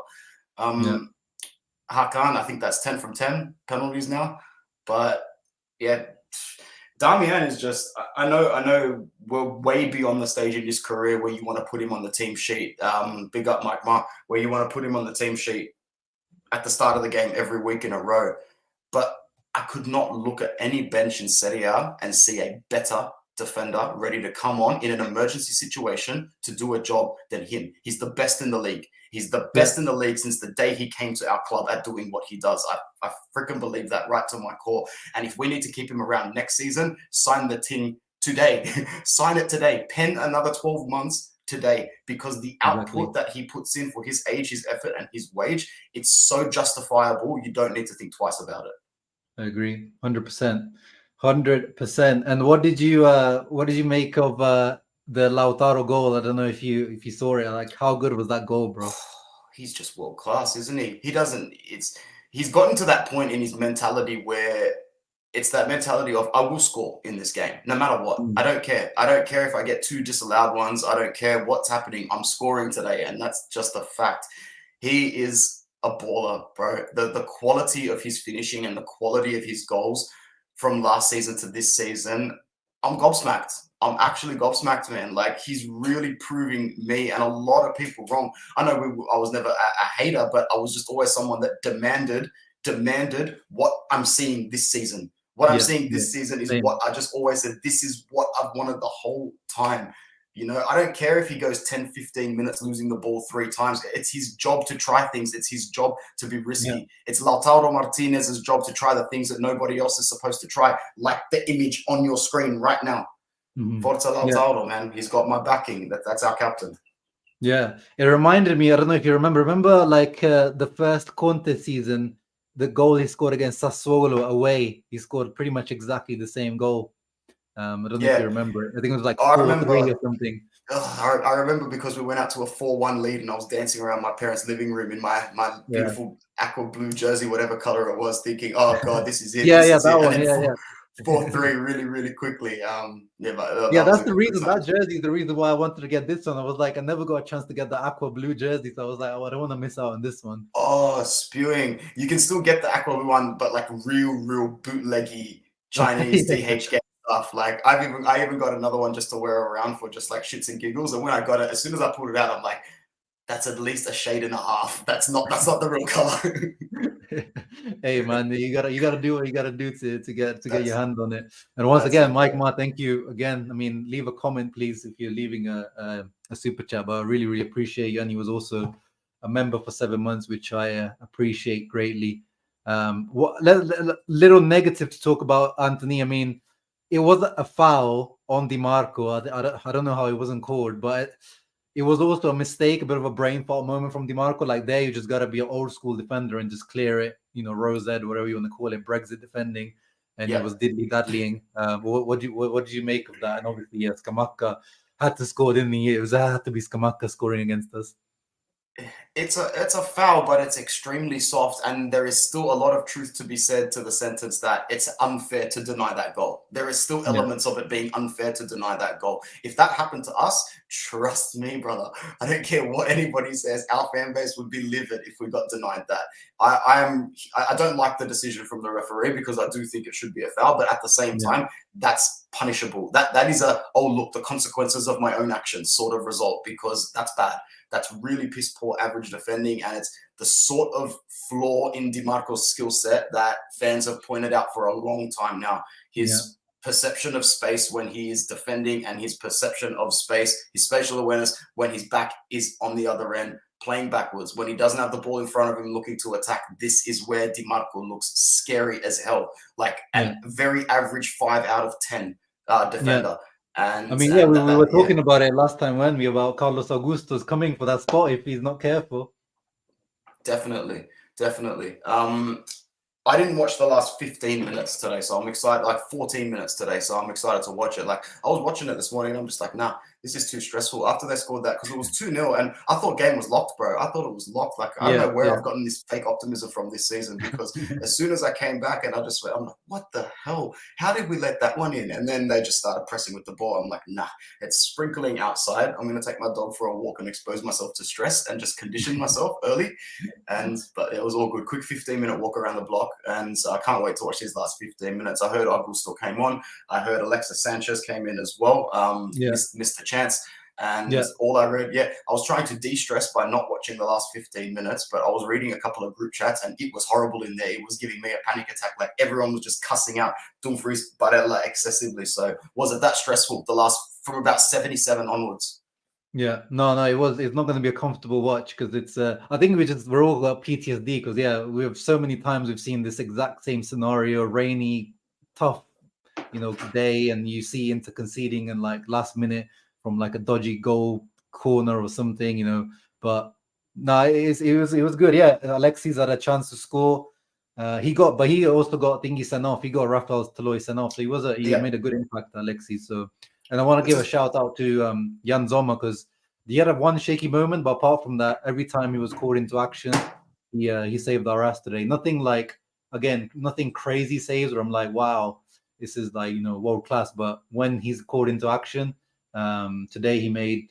Hakan, I think that's 10 from 10 penalties now. But yeah, Darmian is just, I know we're way beyond the stage in his career where you want to put him on the team sheet. Big up Mike Ma, where you want to put him on the team sheet at the start of the game every week in a row. But I could not look at any bench in Serie A and see a better defender ready to come on in an emergency situation to do a job than him. He's the best in the league. He's the best in the league since the day he came to our club at doing what he does. I freaking believe that right to my core. And if we need to keep him around next season, sign the tin today. Sign it today. Pen another 12 months today, because the output that he puts in for his age, his effort, and his wage, it's so justifiable. You don't need to think twice about it. I agree, 100%, 100%. And what did you make of the Lautaro goal? I don't know if you saw it. Like, how good was that goal, bro? He's just world class, isn't he? He's gotten to that point in his mentality where it's that mentality of I will score in this game, no matter what. I don't care. I don't care if I get 2 disallowed ones. I don't care what's happening. I'm scoring today, and that's just a fact. He is a baller, bro. The quality of his finishing and the quality of his goals from last season to this season, I'm gobsmacked. I'm actually gobsmacked, man. Like, he's really proving me and a lot of people wrong. I know I was never a hater, but I was just always someone that demanded what I'm seeing this season. What I'm seeing this season is what I just always said, this is what I've wanted the whole time. You know, I don't care if he goes 10, 15 minutes losing the ball 3 times. It's his job to try things. It's his job to be risky. Yeah. It's Lautaro Martinez's job to try the things that nobody else is supposed to try, like the image on your screen right now. Forza Lautaro, man. He's got my backing. That's our captain. Yeah. It reminded me, I don't know if you remember like the first Conte season, the goal he scored against Sassuolo away, he scored pretty much exactly the same goal. I don't know if you remember. I think it was like 4-3 or something. I remember because we went out to a 4-1 lead and I was dancing around my parents' living room in my beautiful aqua blue jersey, whatever color it was, thinking, oh God, this is it. That one. 4-3 really, really quickly. That's the reason. That jersey is the reason why I wanted to get this one. I was like, I never got a chance to get the aqua blue jersey, so I was like, oh, I don't want to miss out on this one. Oh, spewing! You can still get the aqua blue one, but like real bootleggy Chinese DHK stuff. Like I even got another one just to wear around for just like shits and giggles. And when I got it, as soon as I pulled it out, I'm like, that's at least a shade and a half. That's not the real color. Hey man, you gotta do what you gotta do to get your hand on it. And once again, Mike Ma, thank you again. I mean, leave a comment please if you're leaving a super chat, but I really appreciate you. And he was also a member for 7 months, which I appreciate greatly. What little negative to talk about, Anthony? I mean, it was a foul on Di Marco. I don't know how it wasn't called, but it was also a mistake, a bit of a brain fault moment from Di Marco. Like there, you just got to be an old school defender and just clear it, Rose Ed, whatever you want to call it, Brexit defending. And it was diddly-daddlying. What did you make of that? And obviously, Scamacca had to score, didn't he? It had to be Scamacca scoring against us. It's a foul, but it's extremely soft, and there is still a lot of truth to be said to the sentence that it's unfair to deny that goal. There is still elements of it being unfair to deny that goal. If that happened to us, trust me, brother, I don't care what anybody says, our fan base would be livid if we got denied that. I don't like the decision from the referee because I do think it should be a foul, but at the same time, that's punishable. That is the consequences of my own actions sort of result, because that's bad. That's really piss poor average defending, and it's the sort of flaw in Di Marco's skill set that fans have pointed out for a long time now. His perception of space when he is defending, and his perception of space, his spatial awareness when his back is on the other end, playing backwards, when he doesn't have the ball in front of him looking to attack. This is where Di Marco looks scary as hell, like a very average 5 out of 10 defender. And I mean, we were talking about it last time, weren't we, about Carlos Augusto's coming for that spot if he's not careful. Definitely. I didn't watch the last 15 minutes today, so I'm excited. Like 14 minutes today, so I'm excited to watch it. Like I was watching it this morning, and I'm just like, nah, this is too stressful. After they scored that, because it was 2-0, and I thought game was locked, bro. I thought it was locked. Like I don't know where I've gotten this fake optimism from this season, because as soon as I came back, and I'm like, what the hell? How did we let that one in? And then they just started pressing with the ball. I'm like, nah, it's sprinkling outside. I'm gonna take my dog for a walk and expose myself to stress and just condition myself early. But it was all good. Quick 15-minute walk around the block, and I can't wait to watch these last 15 minutes. I heard Augusto came on. I heard Alexis Sanchez came in as well. Missed the chance. And all I read, I was trying to de-stress by not watching the last 15 minutes, but I was reading a couple of group chats, and it was horrible in there. It was giving me a panic attack. Like everyone was just cussing out Dumfries, Barella excessively. So was it that stressful from about 77 onwards? Yeah, no, it's not going to be a comfortable watch, because it's I think we're all got PTSD, because we have so many times we've seen this exact same scenario, rainy, tough day, and you see Inter conceding in like last minute from like a dodgy goal corner or something, but no, it was good. Alexis had a chance to score. But he also got thingy sent off. He got Rafael Toloi sent off, so he made a good impact, Alexi. So, and I want to give a shout out to Jan Sommer, because he had one shaky moment, but apart from that, every time he was called into action, he saved our ass today. Nothing crazy saves where I'm like, wow, this is like, world class. But when he's called into action, today he made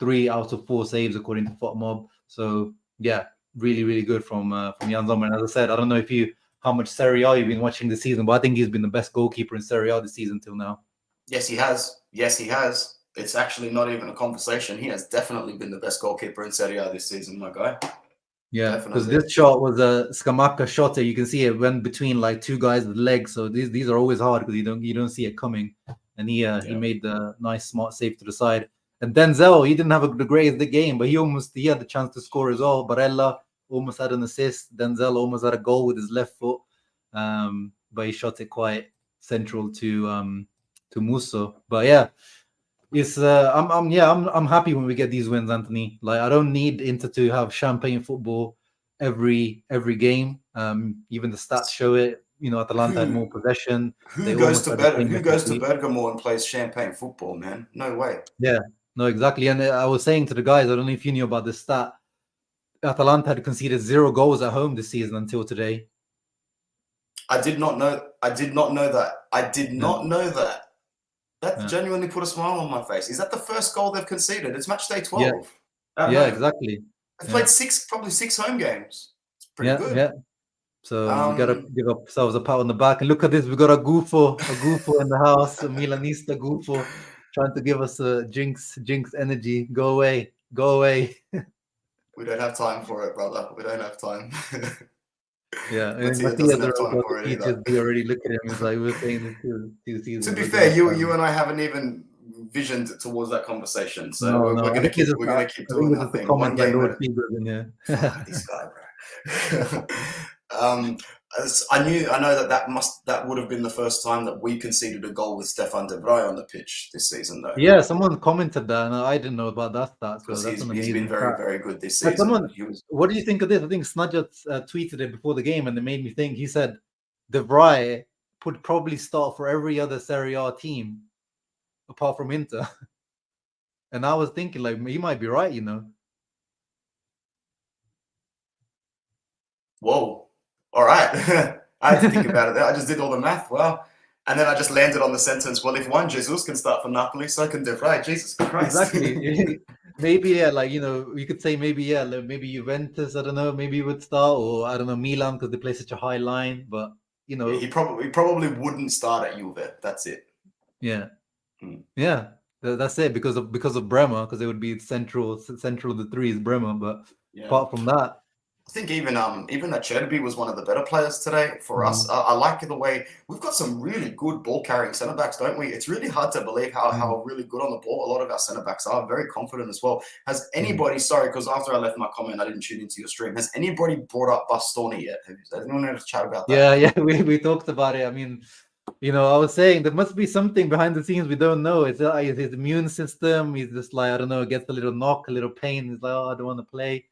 3 out of 4 saves according to FOTMob. So yeah, really, really good from Jan Sommer. And as I said, I don't know how much Serie A you've been watching this season, but I think he's been the best goalkeeper in Serie A this season till now. Yes, he has. Yes, he has. It's actually not even a conversation. He has definitely been the best goalkeeper in Serie A this season, my guy. Yeah, because this shot was a Scamacca shot. You can see it went between like 2 guys with legs. So these are always hard because you don't see it coming. And he made the nice smart save to the side. And Denzel, he didn't have the greatest game, but he had the chance to score as well. Barella almost had an assist. Denzel almost had a goal with his left foot, but he shot it quite central to Musso. But yeah, it's I'm happy when we get these wins, Anthony. Like, I don't need Inter to have champagne football every game. Even the stats show it. Atalanta had more possession. Who goes to Bergamo and plays champagne football, man? No way. Yeah, no, exactly. And I was saying to the guys, I don't know if you knew about this stat. Atalanta had conceded 0 goals at home this season until today. I did not know that. That genuinely put a smile on my face. Is that the first goal they've conceded? It's match day 12. Yeah, exactly. They've played probably 6 home games. It's pretty good. Yeah. So we gotta give ourselves a pat on the back. And look at this, we got a gufo in the house, a Milanista gufo, trying to give us a jinx energy. Go away. We don't have time for it, brother. We don't have time. Yeah, and Mattia doesn't have time for it either. We already look at him. It's like we're saying this 2 seasons. To be fair, you and I haven't even visioned towards that conversation. So we're gonna keep doing our thing. One game at this guy, bro. I know that would have been the first time that we conceded a goal with Stefan de Vrij on the pitch this season, though. Yeah, someone commented that, and I didn't know about that stat. So that's he's been very, very good this season. What do you think of this? I think Snudget tweeted it before the game, and it made me think. He said de Vrij would probably start for every other Serie A team apart from Inter. And I was thinking, like, he might be right, Whoa. All right. I had to think about it there. I just did all the math. Wow. And then I just landed on the sentence, well, if one Jesus can start for Napoli, so can De Vrij. Jesus Christ. Exactly. Maybe, you could say maybe Juventus, I don't know, maybe he would start, or I don't know, Milan, because they play such a high line, but, He probably wouldn't start at Juve. That's it. Yeah. Yeah. That's it, because of Bremer, because it would be central of the 3 is Bremer, but apart from that, I think even Acerbi was one of the better players today for us. I like the way we've got some really good ball carrying centre backs, don't we? It's really hard to believe how really good on the ball a lot of our centre backs are. Very confident as well. Has anybody? Sorry, because after I left my comment, I didn't tune into your stream. Has anybody brought up Bastoni yet? Has anyone had a chat about that? Yeah, we talked about it. I mean, I was saying there must be something behind the scenes we don't know. It's his immune system. He's just like, I don't know, gets a little knock, a little pain. He's like, oh, I don't want to play.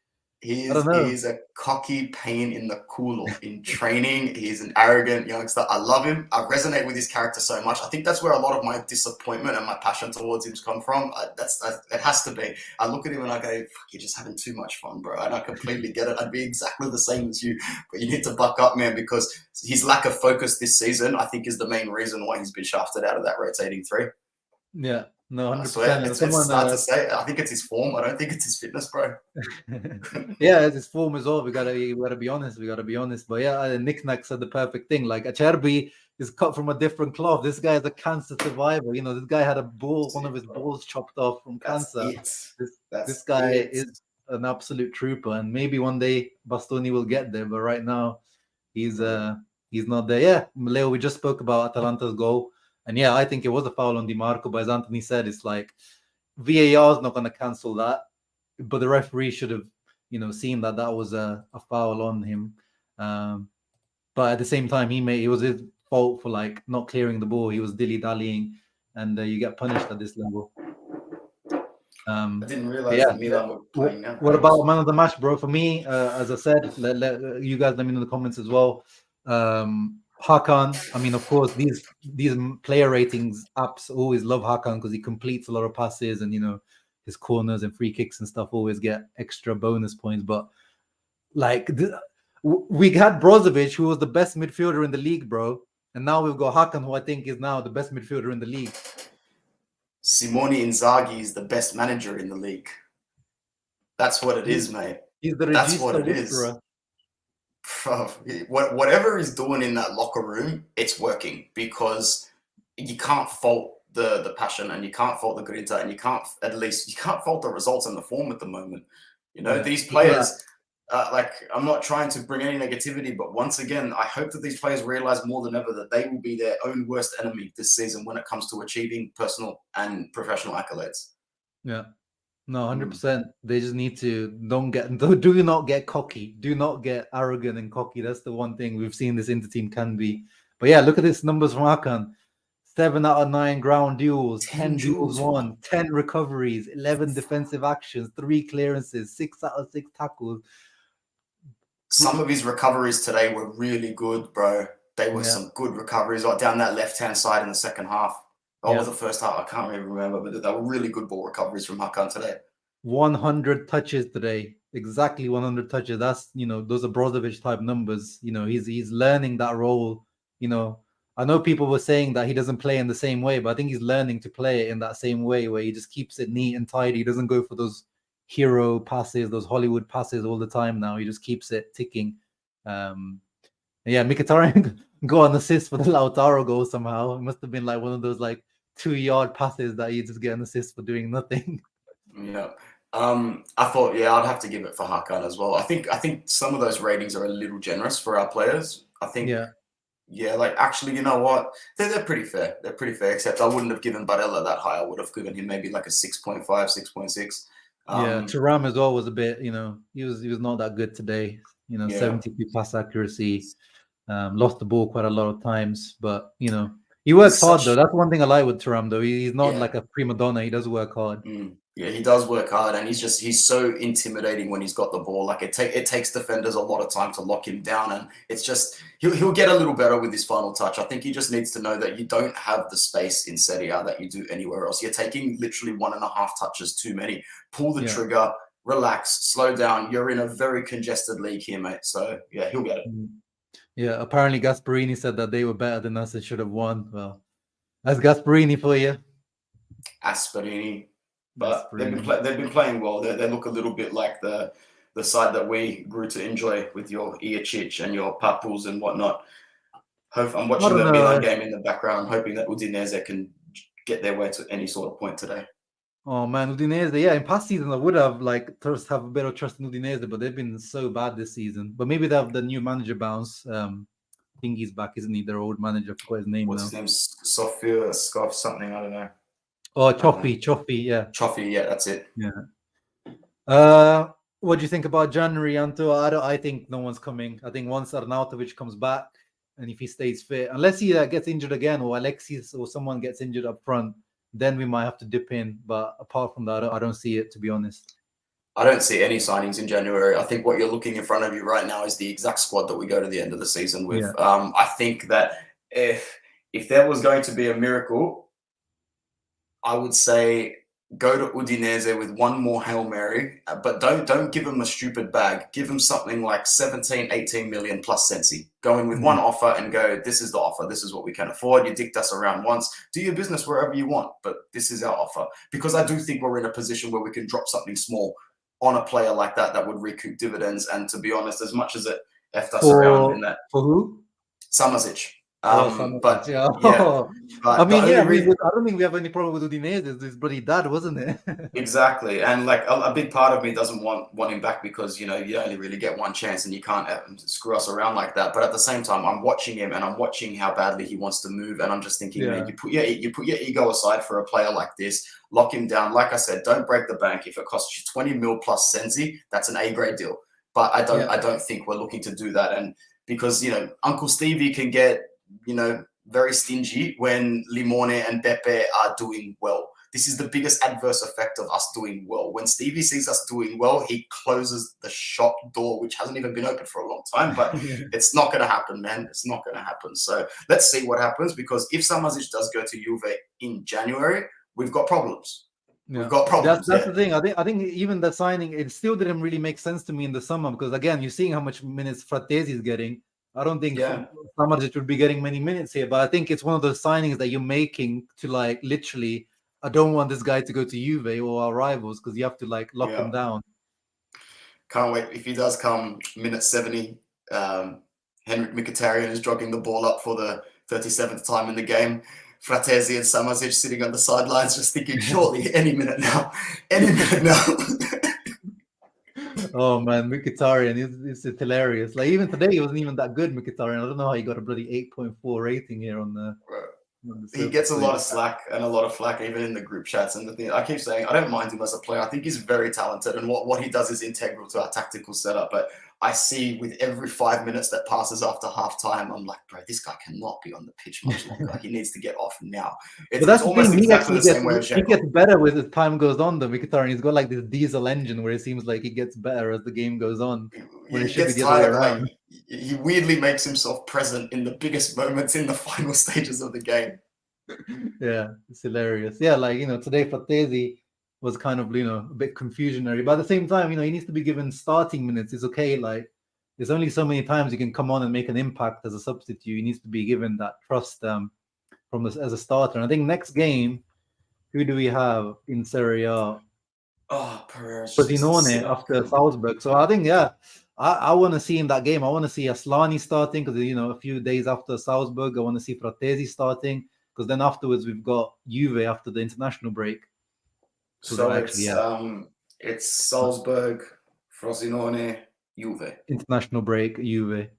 He's a cocky pain in the culo. In training, he's an arrogant youngster. I love him. I resonate with his character so much. I think that's where a lot of my disappointment and my passion towards him's come from. It has to be. I look at him and I go, "Fuck, you're just having too much fun, bro." And I completely get it. I'd be exactly the same as you, but you need to buck up, man, because his lack of focus this season, I think, is the main reason why he's been shafted out of that rotating 3. Yeah. No, 100%. I swear, it's hard to say. I think it's his form. I don't think it's his fitness, bro. Yeah, it's his form as well. We gotta be honest. But yeah, Nick Nack said the perfect thing. Like, Acerbi is cut from a different cloth. This guy is a cancer survivor. This guy had one of his balls chopped off from cancer. This guy is an absolute trooper, and maybe one day Bastoni will get there. But right now, he's not there. Yeah, Leo, we just spoke about Atalanta's goal. And yeah, I think it was a foul on Di Marco, but as Anthony said, it's like VAR is not going to cancel that, but the referee should have, seen that was a foul on him. But at the same time, it was his fault for like not clearing the ball. He was dilly-dallying, and you get punished at this level. I didn't realize that Milan were playing now. What about man of the match, bro? For me, as I said, you guys let me know in the comments as well. Hakan, I mean, of course, these player ratings apps always love Hakan because he completes a lot of passes, and his corners and free kicks and stuff always get extra bonus points. But like we had Brozovic, who was the best midfielder in the league, bro, and now we've got Hakan, who I think is now the best midfielder in the league. Simone Inzaghi is the best manager in the league. That's what it is, mate. He's the That's what Regista it is. whisperer. Bro, whatever he's doing in that locker room, it's working, because you can't fault the passion, and you can't fault the grinta, and you can't fault the results and the form at the moment. These players, I'm not trying to bring any negativity, but once again, I hope that these players realize more than ever that they will be their own worst enemy this season when it comes to achieving personal and professional accolades. Yeah. No, 100%. They just need to do not get cocky. Do not get arrogant and cocky. That's the one thing we've seen this Inter team can be. But yeah, look at this numbers from Hakan. 7 out of 9 ground duels, 10 duels won, 10 recoveries, 11 defensive actions, 3 clearances, 6 out of 6 tackles. Some of his recoveries today were really good, bro. They were some good recoveries, like down that left-hand side in the second half. Or the first half, I can't really remember, but they were really good ball recoveries from Hakan today. 100 touches today, exactly 100 touches. That's those are Brozovic type numbers. He's learning that role. I know people were saying that he doesn't play in the same way, but I think he's learning to play it in that same way, where he just keeps it neat and tidy. He doesn't go for those hero passes, those Hollywood passes all the time. Now he just keeps it ticking. Mkhitaryan got an assist for the Lautaro goal somehow. It must have been like one of those 2-yard passes that you just get an assist for doing nothing. Yeah. I thought, I'd have to give it for Hakan as well. I think some of those ratings are a little generous for our players. I think, actually, you know what? They're pretty fair. They're pretty fair, except I wouldn't have given Barella that high. I would have given him maybe like a 6.5, 6.6. Thuram as well was a bit, he was not that good today. 72 pass accuracy. Lost the ball quite a lot of times, but he works hard though. That's one thing I like with Thuram though. He's not like a prima donna. He does work hard. Yeah, he does work hard, and he's so intimidating when he's got the ball. Like it takes defenders a lot of time to lock him down, and it's just he'll get a little better with his final touch. I think he just needs to know that you don't have the space in Serie A that you do anywhere else. You're taking literally 1.5 touches too many. Pull the trigger, relax, slow down. You're in a very congested league here, mate. So yeah, he'll get it. Yeah, apparently Gasperini said that they were better than us and should have won. Well, that's Gasperini for you. Asperini. But they've been playing well. They look a little bit like the side that we grew to enjoy with your Iachich and your Papus and whatnot. I'm watching the Milan game in the background. I'm hoping that Udinese can get their way to any sort of point today. Oh man, Udinese. Yeah, in past seasons I would have have a bit of trust in Udinese, but they've been so bad this season. But maybe they have the new manager bounce. I think he's back, isn't he? Their old manager. I forgot his name. What's his name? Sofia Scoff something. I don't know. Oh, Choppy, yeah. Choppy, yeah, that's it. Yeah. What do you think about January, Anto? I think no one's coming. I think once Arnautovic comes back, and if he stays fit, unless he gets injured again, or Alexis or someone gets injured up front, then we might have to dip in. But apart from that, I don't see it, to be honest. I don't see any signings in January. I think what you're looking in front of you right now is the exact squad that we go to the end of the season with. Yeah. I think that if there was going to be a miracle, I would say go to Udinese with one more Hail Mary, but don't give them a stupid bag. Give them something like 17, 18 million plus Sensi. Go in with one offer and go, this is the offer. This is what we can afford. You dicked us around once. Do your business wherever you want, but this is our offer. Because I do think we're in a position where we can drop something small on a player like that would recoup dividends. And to be honest, as much as it effed us around in that. For who? Samasic. But yeah. But I mean, I don't think we have any problem with Udinese. It's his bloody dad, wasn't it? Exactly, and like a big part of me doesn't want him back because you only really get one chance and you can't screw us around like that. But at the same time, I'm watching him and I'm watching how badly he wants to move, and I'm just thinking, man, you put your ego aside for a player like this, lock him down. Like I said, don't break the bank. If it costs you 20 mil plus Sensi, that's an A-grade deal. But I don't think we're looking to do that, and because Uncle Stevie can get very stingy when Limone and Beppe are doing well. this is the biggest adverse effect of us doing well. When Stevie sees us doing well, he closes the shop door, which hasn't even been open for a long time. But it's not going to happen, man. It's not going to happen. So let's see what happens, because if Samasic does go to Juve in January, we've got problems. Yeah. We've got problems. That's the thing. I think even the signing, it still didn't really make sense to me in the summer, because again, you're seeing how much minutes Fratesi is getting. I don't think Samasic would be getting many minutes here, but I think it's one of those signings that you're making to like literally, I don't want this guy to go to Juve or our rivals, because you have to like lock him down. Can't wait. If he does come minute 70, Henrik Mkhitaryan is jogging the ball up for the 37th time in the game. Fratesi and Samasic sitting on the sidelines just thinking, surely any minute now, any minute now. Oh man, Mkhitaryan is hilarious. Like even today, he wasn't even that good. Mkhitaryan, I don't know how he got a bloody 8.4 rating here on the. He gets a lot of slack and a lot of flack even in the group chats. And the thing I keep saying, I don't mind him as a player. I think he's very talented, and what he does is integral to our tactical setup. But I see with every 5 minutes that passes after halftime, I'm like, bro, this guy cannot be on the pitch much longer. He needs to get off now. It's almost exactly the same way as he gets better with as time goes on, though. Mkhitaryan, he's got like this diesel engine where it seems like he gets better as the game goes on. When he gets tired, like, he weirdly makes himself present in the biggest moments in the final stages of the game. Yeah, it's hilarious. Yeah, like, you know, today Fratesi was kind of, you know, a bit confusionary, but at the same time, you know, he needs to be given starting minutes. It's okay. Like, there's only so many times you can come on and make an impact as a substitute. He needs to be given that trust as a starter. And I think next game, who do we have in Serie A? Oh, Pereira's Frosinone after Salzburg. So I think, I want to see in that game. I want to see Aslani starting, because, you know, a few days after Salzburg, I want to see Fratesi starting, because then afterwards we've got Juve after the international break. So it's Salzburg, Frosinone, Juve. International break, Juve.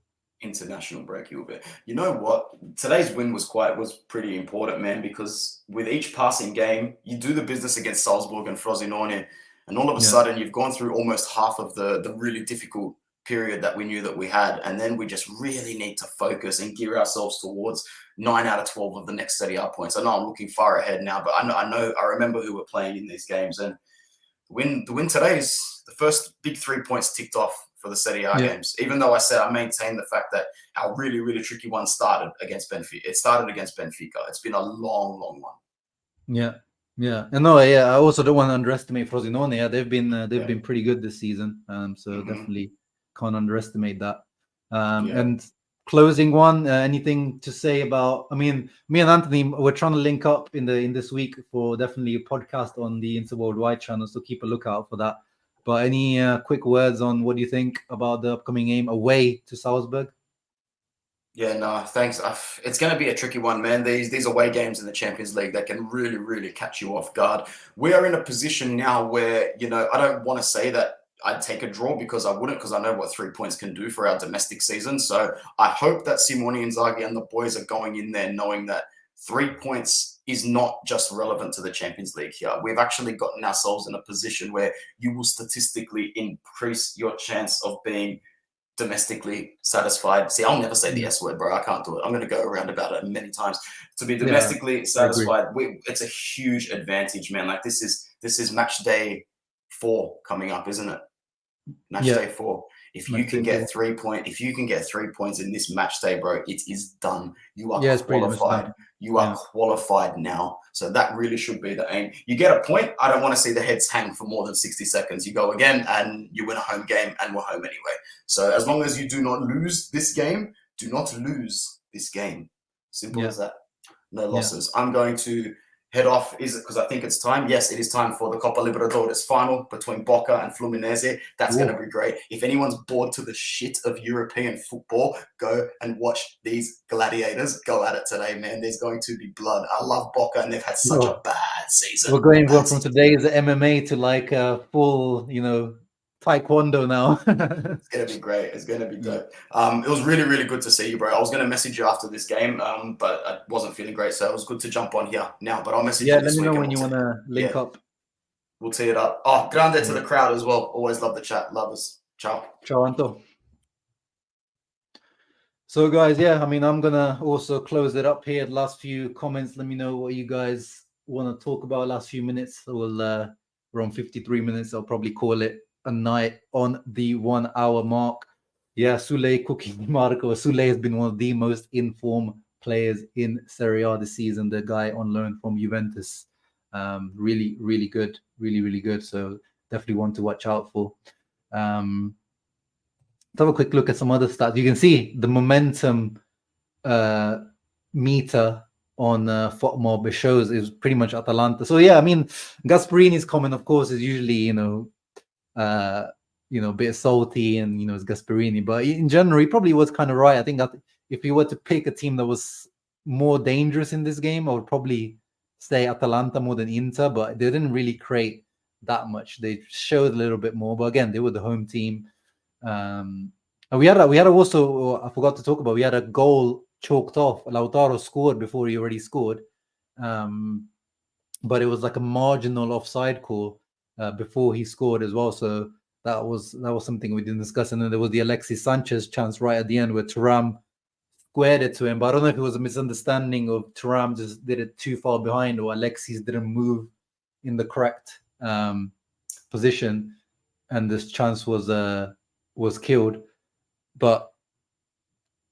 International break, Juve. You know what? Today's win was pretty important, man, because with each passing game, you do the business against Salzburg and Frosinone, and all of a sudden you've gone through almost half of the really difficult period that we knew that we had, and then we just really need to focus and gear ourselves towards 9 out of 12 of the next Serie A points. I know I'm looking far ahead now, but I remember who we're playing in these games, and the win today is the first big 3 points ticked off for the Serie A games. Even though I maintain the fact that our really, really tricky one started against Benfica. It started against Benfica. It's been a long, long one. Yeah. And I also don't want to underestimate Frosinone. Yeah, they've been pretty good this season. So definitely can't underestimate that. And closing one, anything to say about? I mean, me and Anthony, we're trying to link up in this week for definitely a podcast on the Inter Worldwide channel, so keep a lookout for that. But any quick words on what do you think about the upcoming game away to Salzburg? Yeah, no, thanks. It's going to be a tricky one, man. These away games in the Champions League that can really, really catch you off guard. We are in a position now where, you know, I don't want to say that I'd take a draw, because I wouldn't, because I know what 3 points can do for our domestic season. So I hope that Simone Inzaghi and the boys are going in there knowing that 3 points is not just relevant to the Champions League here. We've actually gotten ourselves in a position where you will statistically increase your chance of being domestically satisfied. See, I'll never say the S word, bro. I can't do it. I'm going to go around about it many times. To be domestically satisfied, it's a huge advantage, man. Like this is match day 4 coming up, isn't it? Match day 4. If you can get 3 points in this match day, bro, it is done. You are qualified. You are qualified now. So that really should be the aim. You get a point. I don't want to see the heads hang for more than 60 seconds. You go again and you win a home game, and we're home anyway. So as long as you do not lose this game, do not lose this game. Simple as that. No losses. I'm going to head off, is it because I think it's time? Yes, it is time for the Copa Libertadores final between Boca and Fluminense. That's going to be great. If anyone's bored to the shit of European football, go and watch these gladiators go at it today, man. There's going to be blood. I love Boca, and they've had such a bad season. We're going from today's MMA to like a full, you know, Taekwondo now. It's going to be great. It's going to be dope. It was really, really good to see you, bro. I was going to message you after this game, but I wasn't feeling great. So it was good to jump on here now. But I'll message you this week. Yeah, let me know when you want to link up. We'll tee it up. Oh, grande to the crowd as well. Always love the chat. Love us. Ciao. Ciao, Anto. So, guys, I mean, I'm going to also close it up here. The last few comments, let me know what you guys want to talk about last few minutes. We're on 53 minutes. I'll probably call it a night on the 1 hour mark. Yeah, Sule cooking Marco. Sule has been one of the most informed players in Serie A this season. The guy on loan from Juventus. Really, really good. Really, really good. So definitely one to watch out for. Let's have a quick look at some other stats. You can see the momentum meter on FOTMob. It shows is pretty much Atalanta. So yeah, I mean, Gasperini's comment, of course, is usually a bit salty, and it's Gasperini. But in general, he probably was kind of right. I think that if you were to pick a team that was more dangerous in this game, I would probably say Atalanta more than Inter. But they didn't really create that much. They showed a little bit more. But again, they were the home team. And we had also, I forgot to talk about, we had a goal chalked off. Lautaro scored before he already scored, but it was like a marginal offside call before he scored as well. So that was something we didn't discuss. And then there was the Alexis Sanchez chance right at the end where Thuram squared it to him. But I don't know if it was a misunderstanding of Thuram just did it too far behind, or Alexis didn't move in the correct position, and this chance was killed. But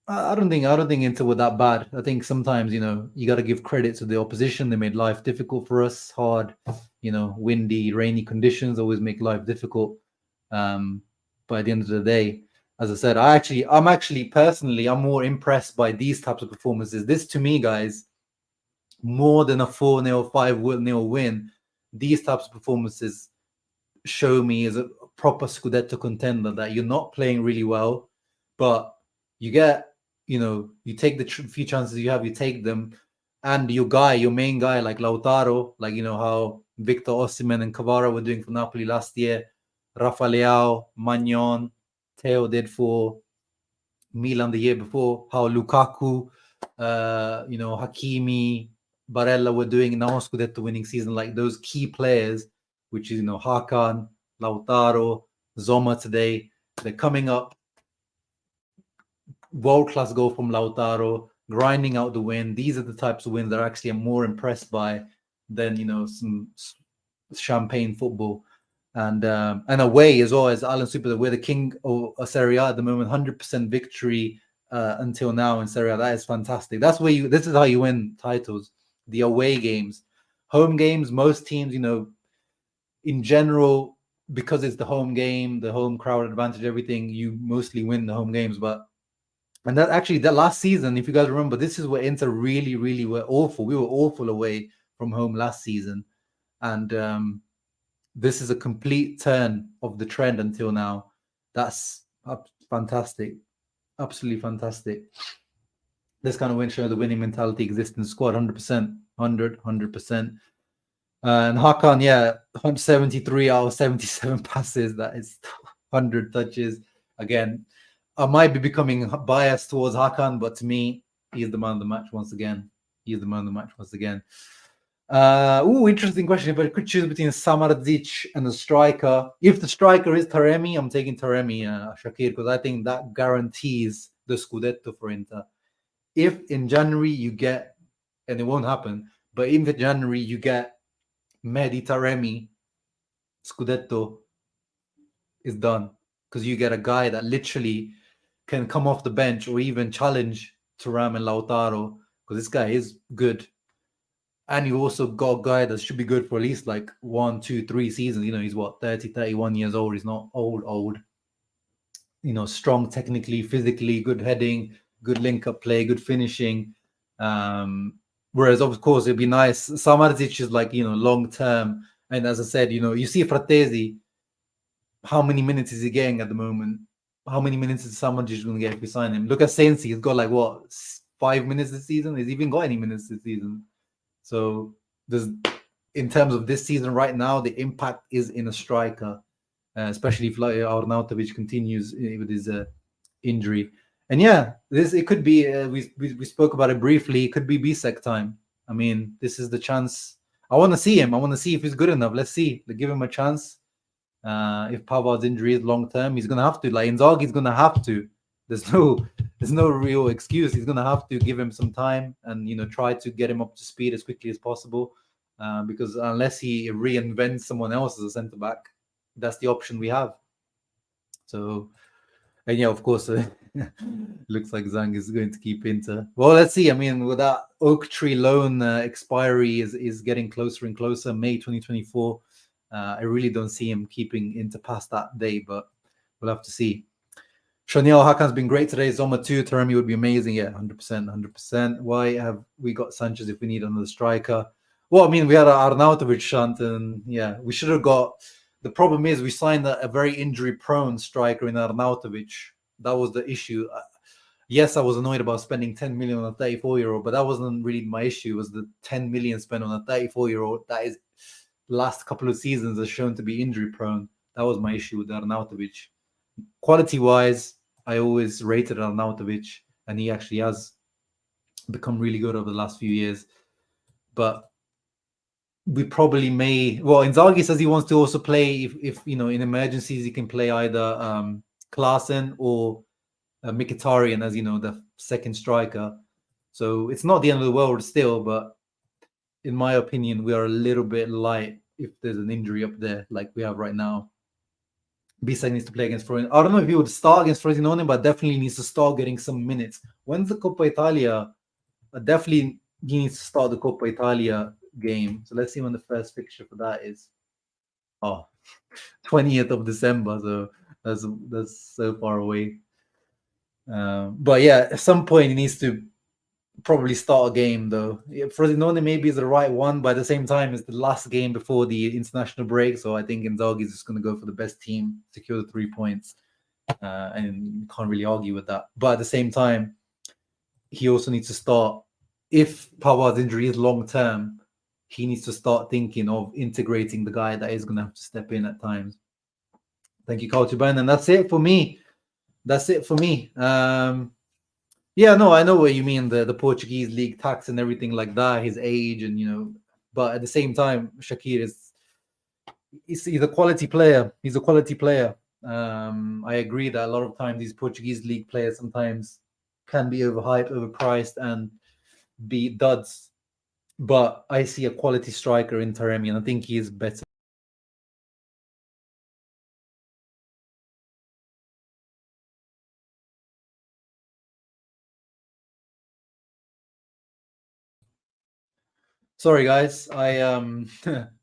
I don't think Inter were that bad. I think sometimes, you got to give credit to the opposition. They made life difficult for us. Hard, windy, rainy conditions always make life difficult. But at the end of the day, as I said, I'm actually personally, I'm more impressed by these types of performances. This, to me, guys, more than a 4-0, 5-0 win, these types of performances show me as a proper Scudetto contender, that you're not playing really well, but you get, you take the few chances you have, you take them, and your main guy, like Lautaro, like, how Victor Osimhen and Kvara were doing for Napoli last year, Rafa Leao, Magnon, Theo did for Milan the year before, how Lukaku, Hakimi, Barella were doing in our Scudetto winning season, like those key players, which is, Hakan, Lautaro, Zoma today, they're coming up. World-class goal from Lautaro, grinding out the win. These are the types of wins that actually I'm more impressed by than, some champagne football. And away as well, as Alan Super, we're the king of Serie A at the moment, 100% victory until now in Serie A. That is fantastic. This is how you win titles, the away games. Home games, most teams, in general, because it's the home game, the home crowd advantage, everything, you mostly win the home games. And that last season, if you guys remember, this is where Inter really, really were awful. We were awful away from home last season. And this is a complete turn of the trend until now. That's fantastic. Absolutely fantastic. This kind of win shows the winning mentality exists in the squad, 100%. 100%. And Hakan, 173 out of 77 passes. That is 100 touches. Again, I might be becoming biased towards Hakan, but to me, he's the man of the match once again. Interesting question. If I could choose between Samardzic and the striker, if the striker is Taremi, I'm taking Taremi, Shakir, because I think that guarantees the Scudetto for Inter. If in January you get, and it won't happen, but if in January you get Mehdi Taremi, Scudetto is done, because you get a guy that literally can come off the bench or even challenge Thuram and Lautaro, because this guy is good. And you also got a guy that should be good for at least like 1, 2, 3 seasons. He's 30, 31 years old. He's not old. Strong technically, physically, good heading, good link-up play, good finishing. Whereas, of course, it'd be nice. Samardzic is like, long-term. And as I said, you see Fratesi, how many minutes is he getting at the moment? How many minutes is Samardzic going to get if we sign him? Look at Sensi. He's got 5 minutes this season? Has he even got any minutes this season? So in terms of this season right now, the impact is in a striker, especially if Arnautovic continues with his injury. And it could be, we spoke about it briefly, it could be Bisek time. I mean, this is the chance. I want to see him. I want to see if he's good enough. Let's see. Give him a chance. If Pavard's injury is long term, he's going to have to. Inzaghi's going to have to. There's no real excuse. He's going to have to give him some time and, try to get him up to speed as quickly as possible. because unless he reinvents someone else as a centre back, that's the option we have. So, and yeah, of course, looks like Zhang is going to keep Inter. Well, let's see. I mean, with that Oak Tree loan expiry is getting closer and closer, May 2024. I really don't see him keeping Inter past that day, but we'll have to see. Shaniel Hakan's been great today. Zoma too. Taremi would be amazing. Yeah, 100%, 100%. Why have we got Sanchez if we need another striker? Well, I mean, we had Arnautovic shunt, and yeah, we should have got. The problem is we signed a very injury-prone striker in Arnautovic. That was the issue. Yes, I was annoyed about spending 10 million on a 34-year-old, but that wasn't really my issue. It was the 10 million spent on a 34-year-old that is last couple of seasons has shown to be injury-prone. That was my issue with Arnautovic. Quality-wise, I always rated Arnautovic, and he actually has become really good over the last few years. But we probably may. Well, Inzaghi says he wants to also play if in emergencies he can play either Klaassen or Mkhitaryan as the second striker. So it's not the end of the world still, but in my opinion, we are a little bit light if there's an injury up there like we have right now. Bisek needs to play against Frosinone. I don't know if he would start against Frosinone, but definitely needs to start getting some minutes. When's the Coppa Italia? Definitely he needs to start the Coppa Italia game. So let's see when the first fixture for that is. 20th of December. So that's so far away. But yeah, at some point he needs to probably start a game though. Frosinone maybe is the right one, but at the same time it's the last game before the international break. So I think Inzaghi is just going to go for the best team, secure the 3 points, and you can't really argue with that. But at the same time, he also needs to start. If Pavard's injury is long term, he needs to start thinking of integrating the guy that is going to have to step in at times. Thank you, Culture Ben, and that's it for me. Yeah, no, I know what you mean. The Portuguese league tax and everything like that, his age, and but at the same time, Shaqiri he's a quality player. He's a quality player. I agree that a lot of times these Portuguese league players sometimes can be overhyped, overpriced, and be duds. But I see a quality striker in Taremi, and I think he is better. Sorry, guys, I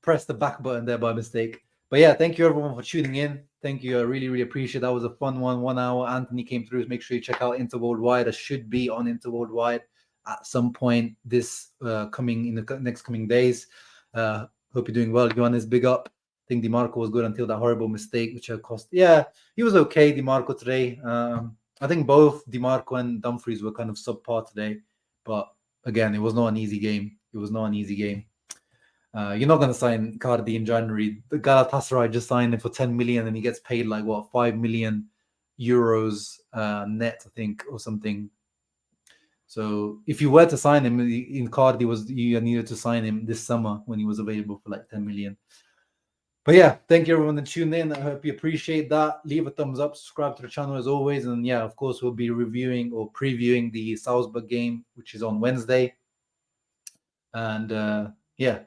pressed the back button there by mistake. But yeah, thank you everyone for tuning in. Thank you. I really, really appreciate it. That was a fun 1 hour. Anthony came through. Make sure you check out Inter Worldwide. I should be on Inter Worldwide at some point this coming in the next coming days. Hope you're doing well. Johannes, big up. I think DiMarco was good until that horrible mistake, which cost. Yeah, he was okay, DiMarco today. I think both DiMarco and Dumfries were kind of subpar today. But again, it was not an easy game. You're not going to sign Cardi in January. The Galatasaray just signed him for 10 million and he gets paid like 5 million euros net, I think, or something. So if you were to sign him, in Cardi you needed to sign him this summer when he was available for like 10 million. But yeah, thank you everyone that tuned in. I hope you appreciate that. Leave a thumbs up, subscribe to the channel as always. And yeah, of course, we'll be reviewing or previewing the Salzburg game, which is on Wednesday. And yeah,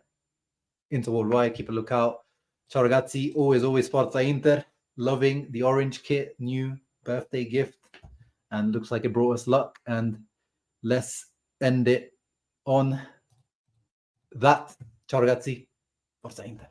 Inter Worldwide, keep a lookout. Ciao ragazzi, always Forza Inter. Loving the orange kit, new birthday gift, and looks like it brought us luck. And let's end it on that. Ciao ragazzi, Forza Inter.